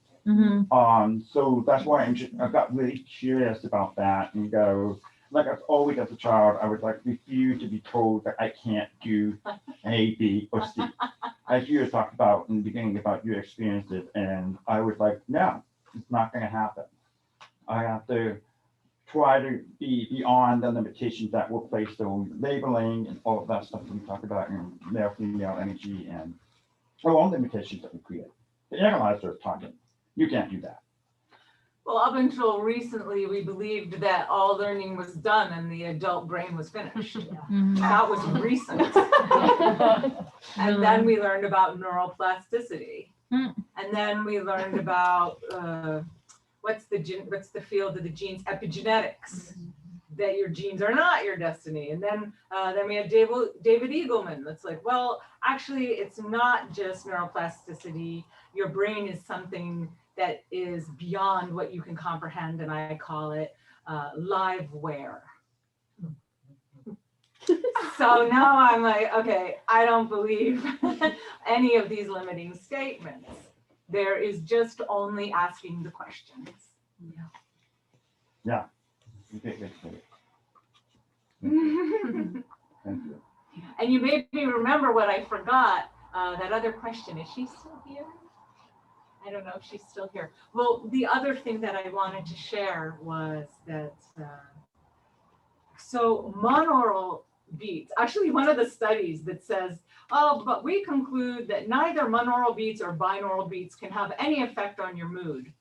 So that's why I got really curious about that and go, like as always as a child, I would like refuse to be told that I can't do A, B, or C. As you talked about in the beginning about your experiences, and I was like, no, it's not going to happen. I have to try to be beyond the limitations that were placed on labeling and all of that stuff that we talked about in male, female energy and our own limitations that we create. The analyzer is talking. You can't do that. Well, up until recently, we believed that all learning was done and the adult brain was finished. That was recent. And then we learned about neuroplasticity. And then we learned about what's the field of the genes, epigenetics, that your genes are not your destiny. And then we had David Eagleman. That's like, well, actually, it's not just neuroplasticity. Your brain is something that is beyond what you can comprehend, and I call it liveware. So now I'm like, okay, I don't believe any of these limiting statements. There is just only asking the questions. Yeah. Okay, Thank you. And you made me remember what I forgot. That other question, is she still here? I don't know if she's still here. Well, the other thing that I wanted to share was that, so monaural beats, actually one of the studies that says, oh, but we conclude that neither monaural beats or binaural beats can have any effect on your mood.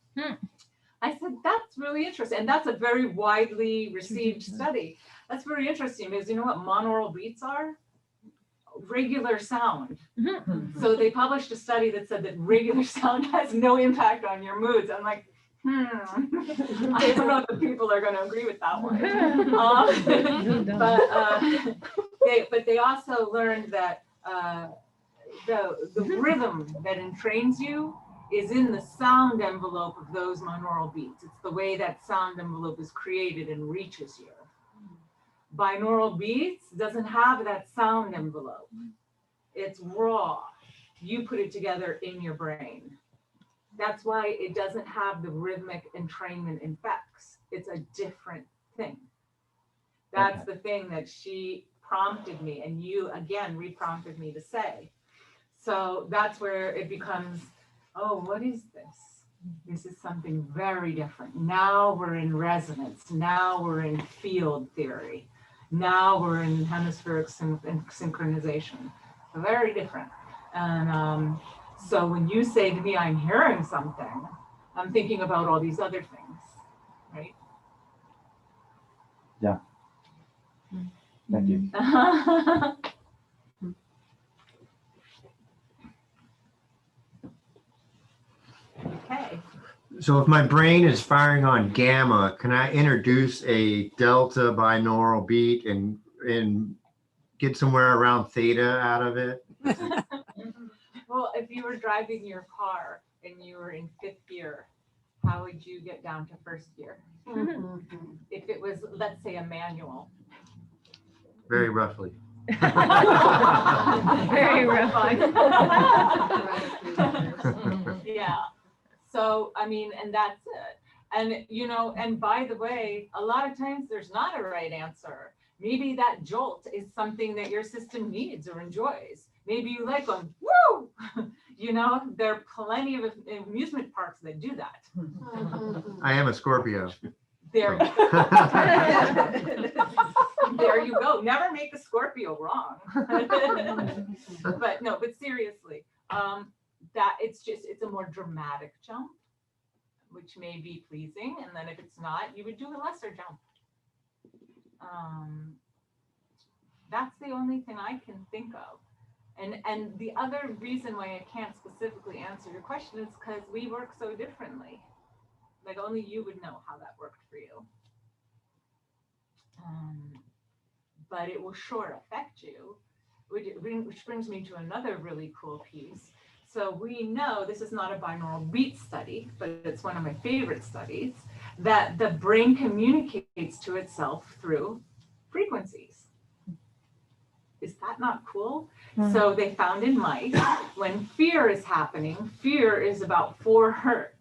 I said, that's really interesting. And that's a very widely received study. That's very interesting because you know what monaural beats are? Regular sound. So they published a study that said that regular sound has no impact on your moods. I'm like, I don't know if people are going to agree with that one. But they also learned that the rhythm that entrains you is in the sound envelope of those monaural beats. It's the way that sound envelope is created and reaches you. Binaural beats doesn't have that sound envelope. It's raw. You put it together in your brain. That's why it doesn't have the rhythmic entrainment effects. It's a different thing. That's the thing that she prompted me, and you again re-prompted me to say. So that's where it becomes, oh, what is this? This is something very different. Now we're in resonance. Now we're in field theory. Now we're in hemispheric synchronization. Very different. And so when you say to me, I'm hearing something, I'm thinking about all these other things, right? Yeah. Thank you. Okay. So if my brain is firing on gamma, can I introduce a delta binaural beat and get somewhere around theta out of it? Well, if you were driving your car and you were in 5th gear, how would you get down to 1st gear? If it was, let's say, a manual. Very roughly. Very roughly. Yeah. So, I mean, and that's it. And, you know, and by the way, a lot of times there's not a right answer. Maybe that jolt is something that your system needs or enjoys. Maybe you like them, woo! You know, there are plenty of amusement parks that do that. I am a Scorpio. There you go. There you go. Never make a Scorpio wrong. But no, but seriously, that it's a more dramatic jump, which may be pleasing. And then if it's not, you would do a lesser jump. That's the only thing I can think of. And the other reason why I can't specifically answer your question is because we work so differently. Like only you would know how that worked for you. But it will sure affect you, which brings me to another really cool piece. So we know, this is not a binaural beat study, but it's one of my favorite studies, that the brain communicates to itself through frequencies. Is that not cool? So they found in mice, when fear is happening, fear is about 4 hertz.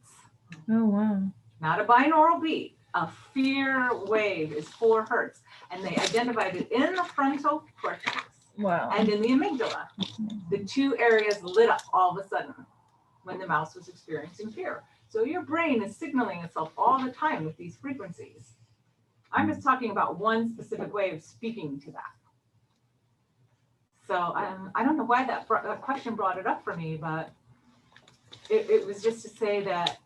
Oh, wow. Not a binaural beat, a fear wave is 4 hertz, and they identified it in the frontal cortex and in the amygdala. The 2 areas lit up all of a sudden when the mouse was experiencing fear. So your brain is signaling itself all the time with these frequencies. I'm just talking about one specific way of speaking to that. So I don't know why that question brought it up for me, but it was just to say that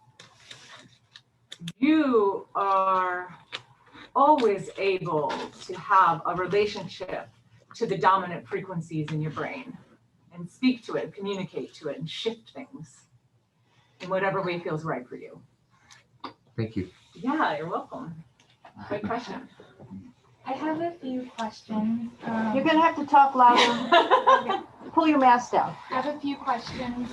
you are always able to have a relationship to the dominant frequencies in your brain and speak to it, communicate to it, and shift things in whatever way feels right for you. Thank you. Yeah, you're welcome. Great question. I have a few questions. You're gonna have to talk louder. Pull your mask down. I have a few questions.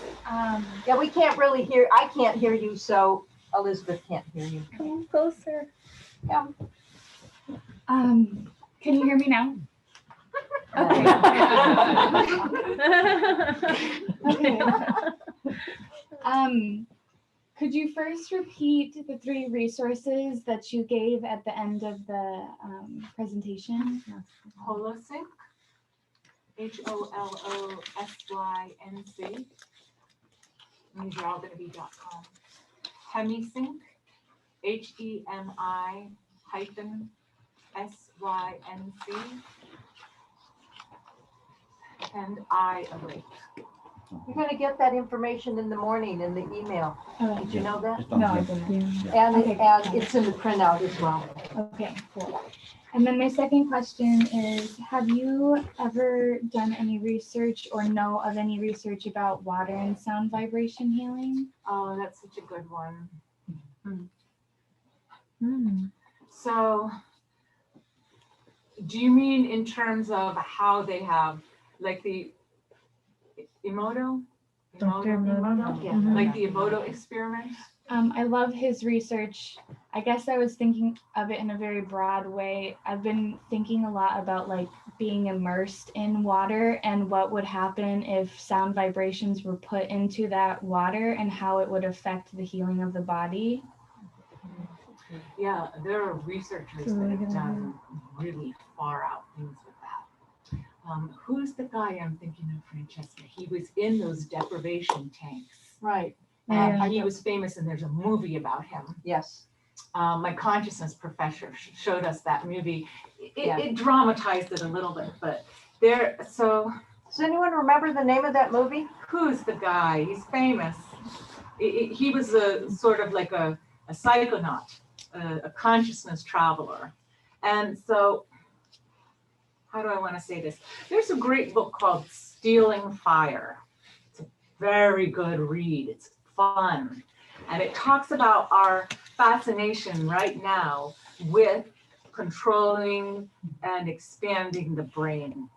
Yeah, we can't really hear, I can't hear you, so Elizabeth can't hear you. Come closer. Yeah. Can you hear me now? Okay. Okay. Could you first repeat the 3 resources that you gave at the end of the presentation? Holosync, HOLOSYNC. These are all going to be .com. Hemisync, HEMI-SYNC. And I Awake. You're gonna get that information in the morning in the email. Okay. Did you know that? No, I didn't. And, Okay. and it's in the printout as well. Okay, cool. And then my second question is, have you ever done any research or know of any research about water and sound vibration healing? Oh, that's such a good one. So, do you mean in terms of how they have, like the Emoto? Emoto? Yeah. Like the Emoto Experiment? I love his research. I guess I was thinking of it in a very broad way. I've been thinking a lot about like being immersed in water and what would happen if sound vibrations were put into that water and how it would affect the healing of the body. Yeah, there are researchers that have done really far out things with that. Who's the guy I'm thinking of, Francesca? He was in those deprivation tanks. Right. And he was famous, and there's a movie about him. Yes. My consciousness professor showed us that movie. It dramatized it a little bit, but there, so. Does anyone remember the name of that movie? Who's the guy? He's famous. He was a sort of like a psychonaut, a consciousness traveler. And so, how do I want to say this? There's a great book called Stealing Fire. It's a very good read. It's fun. And it talks about our fascination right now with controlling and expanding the brain.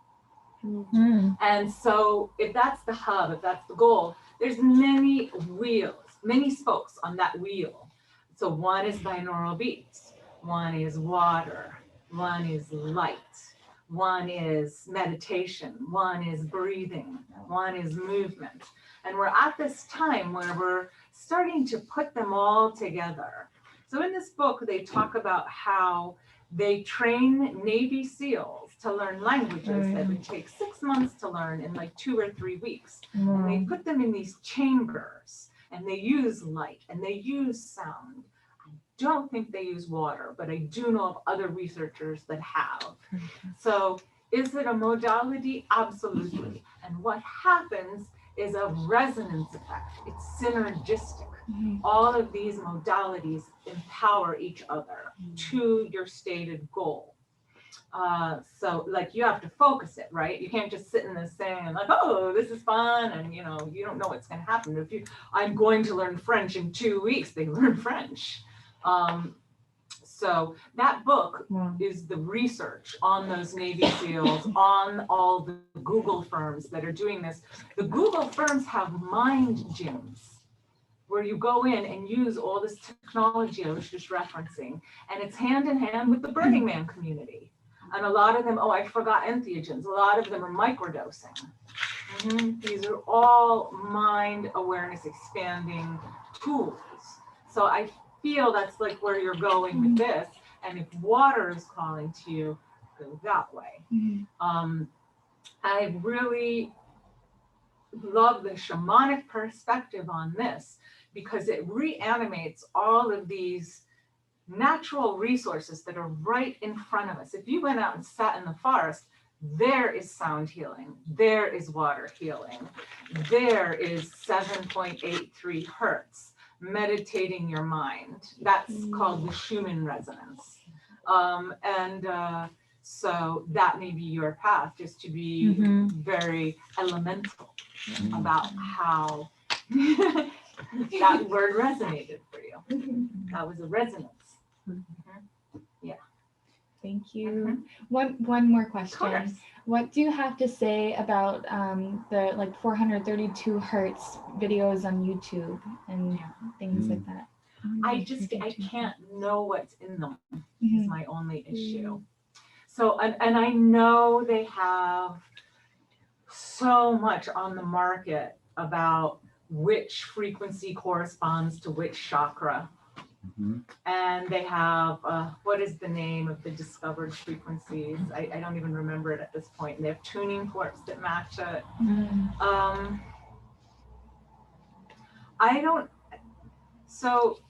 And so if that's the hub, if that's the goal, there's many wheels, many spokes on that wheel. So one is binaural beats, one is water, one is light, one is meditation, one is breathing, one is movement. And we're at this time where we're starting to put them all together. So in this book, they talk about how they train Navy SEALs to learn languages that would take 6 months to learn in like 2 or 3 weeks. And they put them in these chambers, and they use light and they use sound. I don't think they use water, but I do know of other researchers that have. So is it a modality? Absolutely. And what happens is a resonance effect. It's synergistic. All of these modalities empower each other to your stated goal. So like you have to focus it, right? You can't just sit in this thing and like, oh, this is fun. And you know, you don't know what's going to happen. If I'm going to learn French in 2 weeks, they learn French. So that book is the research on those Navy SEALs, on all the Google firms that are doing this. The Google firms have mind gyms where you go in and use all this technology I was just referencing, and it's hand in hand with the Burning Man community. And a lot of them, oh, I forgot entheogens. A lot of them are microdosing. These are all mind awareness expanding tools. So I feel that's like where you're going with this. And if water is calling to you, go that way. I really love the shamanic perspective on this because it reanimates all of these natural resources that are right in front of us. If you went out and sat in the forest, there is sound healing, there is water healing, there is 7.83 hertz, meditating your mind. That's called the Schumann resonance. So that may be your path, just to be very elemental about how that word resonated for you. That was a resonance. Yeah. Thank you. One more question. What do you have to say about the like 432 hertz videos on YouTube and things like that? I can't know what's in them is my only issue. So, and I know they have so much on the market about which frequency corresponds to which chakra. And they have, what is the name of the discovered frequencies? I don't even remember it at this point. And they have tuning forks that match it. So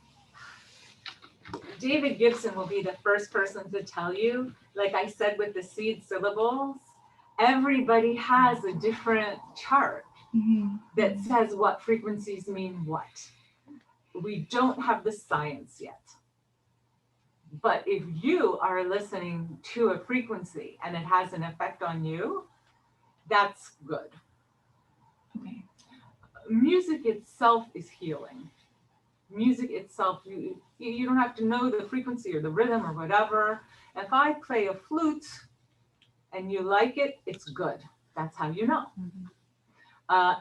David Gibson will be the first person to tell you, like I said with the seed syllables, everybody has a different chart that says what frequencies mean what. We don't have the science yet. But if you are listening to a frequency and it has an effect on you, that's good. Music itself is healing. Music itself, you don't have to know the frequency or the rhythm or whatever. If I play a flute and you like it, it's good. That's how you know.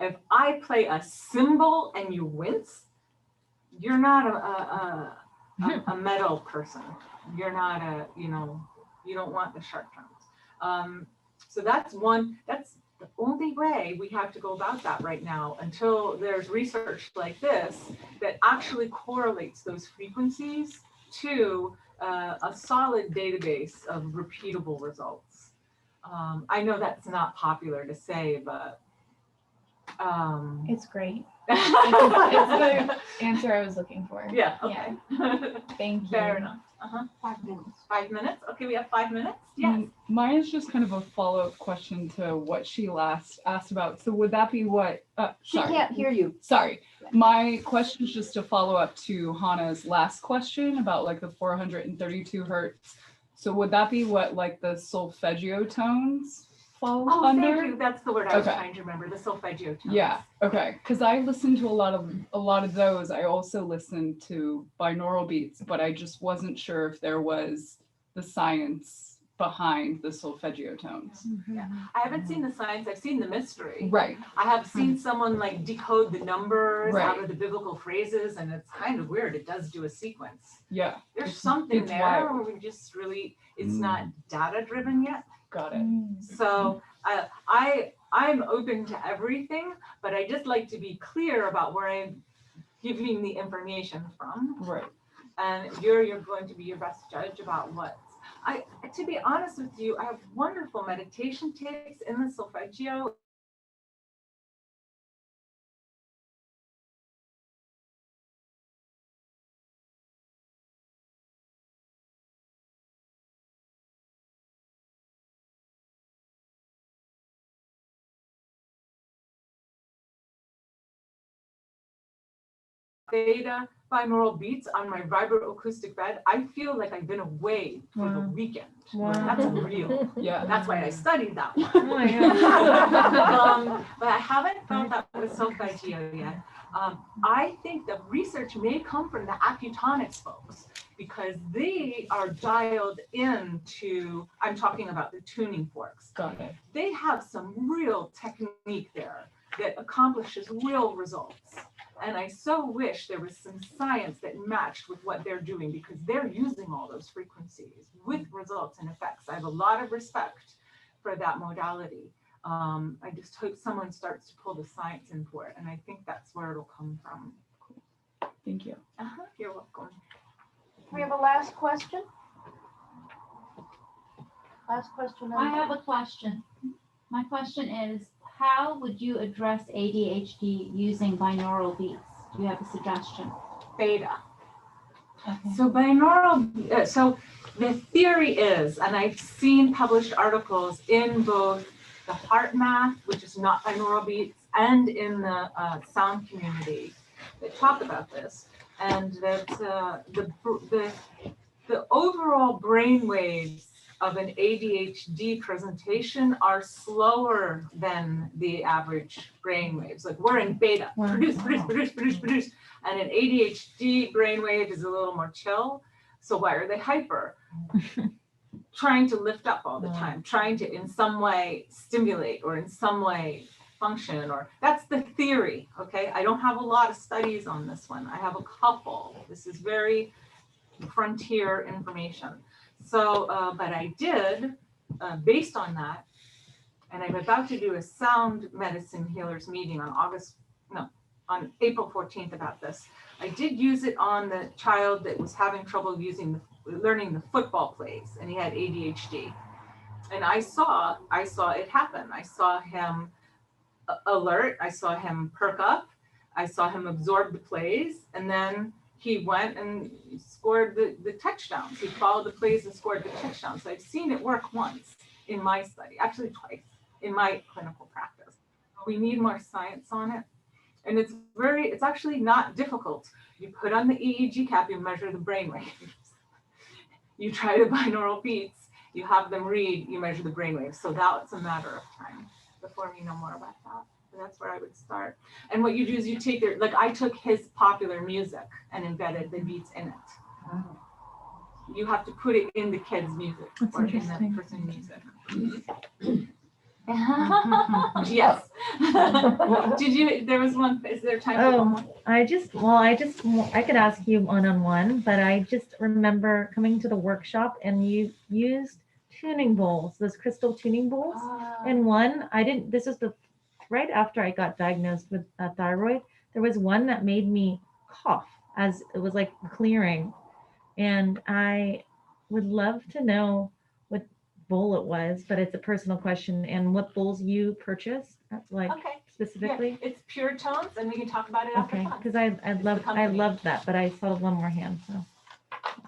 If I play a cymbal and you wince, you're not a metal person. You're not you don't want the sharp tones. So that's the only way we have to go about that right now until there's research like this that actually correlates those frequencies to a solid database of repeatable results. I know that's not popular to say, but it's great. It's the answer I was looking for. Yeah. Okay. Yeah. Thank you. Fair enough. 5 minutes. 5 minutes. Okay, we have 5 minutes. Yes. Mine is just kind of a follow-up question to what she last asked about. So would that be what? She can't hear you. Sorry. My question is just a follow-up to Hannah's last question about like the 432 hertz. So would that be what like the solfeggio tones fall under? Thank you. That's the word I was trying to remember. The solfeggio tones. Yeah. Okay. Because I listened to a lot of those. I also listened to binaural beats, but I just wasn't sure if there was the science behind the solfeggio tones. Yeah. I haven't seen the science. I've seen the mystery. Right. I have seen someone like decode the numbers out of the biblical phrases, and it's kind of weird. It does do a sequence. Yeah. There's something it's there wild. where we just really, it's not data driven yet. Got it. So I'm open to everything, but I just like to be clear about where I'm giving the information from. Right. And you're going to be your best judge about what. To be honest with you, I have wonderful meditation tapes in the solfeggio. Theta binaural beats on my vibroacoustic bed, I feel like I've been away for the weekend. That's real. Yeah. That's why I studied that one. Oh, yeah. But I haven't felt that with solfeggio yet. I think the research may come from the acutonics folks because they are dialed into, I'm talking about the tuning forks. Got it. They have some real technique there that accomplishes real results. And I so wish there was some science that matched with what they're doing because they're using all those frequencies with results and effects. I have a lot of respect for that modality. I just hope someone starts to pull the science in for it. And I think that's where it'll come from. Thank you. You're welcome. we have a last question? Last question. I have a question. My question is, how would you address ADHD using binaural beats? Do you have a suggestion? Beta. So binaural, so the theory is, and I've seen published articles in both the heart math, which is not binaural beats, and in the sound community that talk about this, and that the overall brain waves of an ADHD presentation are slower than the average brain waves. Like we're in beta, produce, and an ADHD brainwave is a little more chill. So why are they hyper? Trying to lift up all the time, trying to in some way stimulate or in some way function, or that's the theory, okay? I don't have a lot of studies on this one. I have a couple. This is very frontier information. So, but I did, based on that, and I'm about to do a sound medicine healers meeting on April 14th about this. I did use it on the child that was having trouble learning the football plays, and he had ADHD. And I saw it happen. I saw him alert, I saw him perk up, I saw him absorb the plays, and then he went and scored the touchdowns. He followed the plays and scored the touchdowns. So I've seen it work once in my study, actually twice in my clinical practice. We need more science on it. And it's actually not difficult. You put on the EEG cap, you measure the brain waves. You try the binaural beats, you have them read, you measure the brain waves. So that's a matter of time before we know more about that. So that's where I would start. And what you do is you take I took his popular music and embedded the beats in it. You have to put it in the kid's music or in the person's music. Yes. There was one, is there time for one more? I could ask you one-on-one, but I just remember coming to the workshop and you used tuning bowls, those crystal tuning bowls. And this is right after I got diagnosed with thyroid, there was one that made me cough as it was like clearing. And I would love to know what bowl it was, but it's a personal question, and what bowls you purchased, specifically. Yeah, it's Pure Tones, and we can talk about it after Okay, class. because I loved that, but I saw one more hand, so.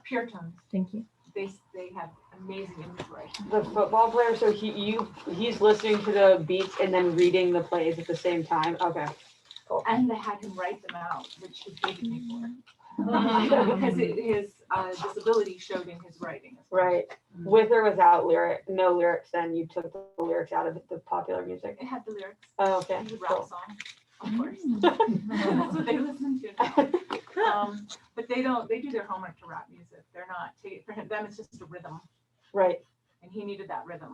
Pure Tones. Thank you. They have amazing inventory. The football player, so he's listening to the beats and then reading the plays at the same time. Okay. Cool. And they had him write them out, which he hated me for. Because his disability showed in his writing. Right. With or without no lyrics, then you took the lyrics out of the popular music. It had the lyrics. Oh, okay. It was a rap song, of course. That's what they listen to now. But they do their homework to rap music. They're not, for them it's just a rhythm. Right. And he needed that rhythm.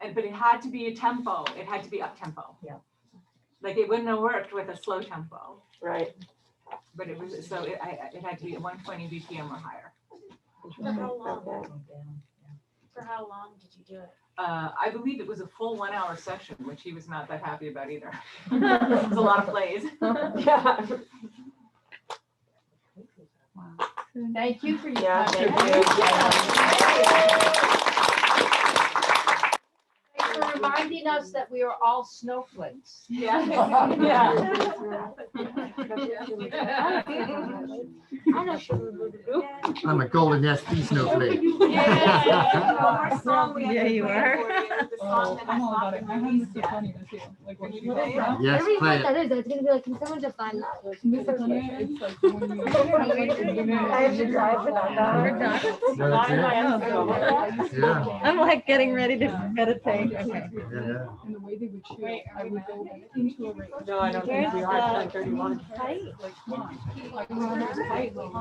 But it had to be a tempo. It had to be up tempo. Yeah. Like it wouldn't have worked with a slow tempo. Right. But it was, so it had to be at 120 BPM or higher. For how long? For how long did you do it? I believe it was a full 1 hour session, which he was not that happy about either. It was a lot of plays. Yeah. Thank you for your Yeah, time. thank you. Thanks for reminding us that we are all snowflakes. Yeah. I'm a golden SP snowflake. Yeah, you are. I'm all about it. I have Misophonia too. Like what you play. Yes, Every play time it. that is, it's gonna be like, can someone just find that? Misophonia, it's like when you. I have to drive without that. We're done. That's it. Yeah. I'm like getting ready to meditate. Okay. Yeah. And the way they would chew, I would go into a range. No, I don't think we are at 31. Like, come on. Like, we were tight, like,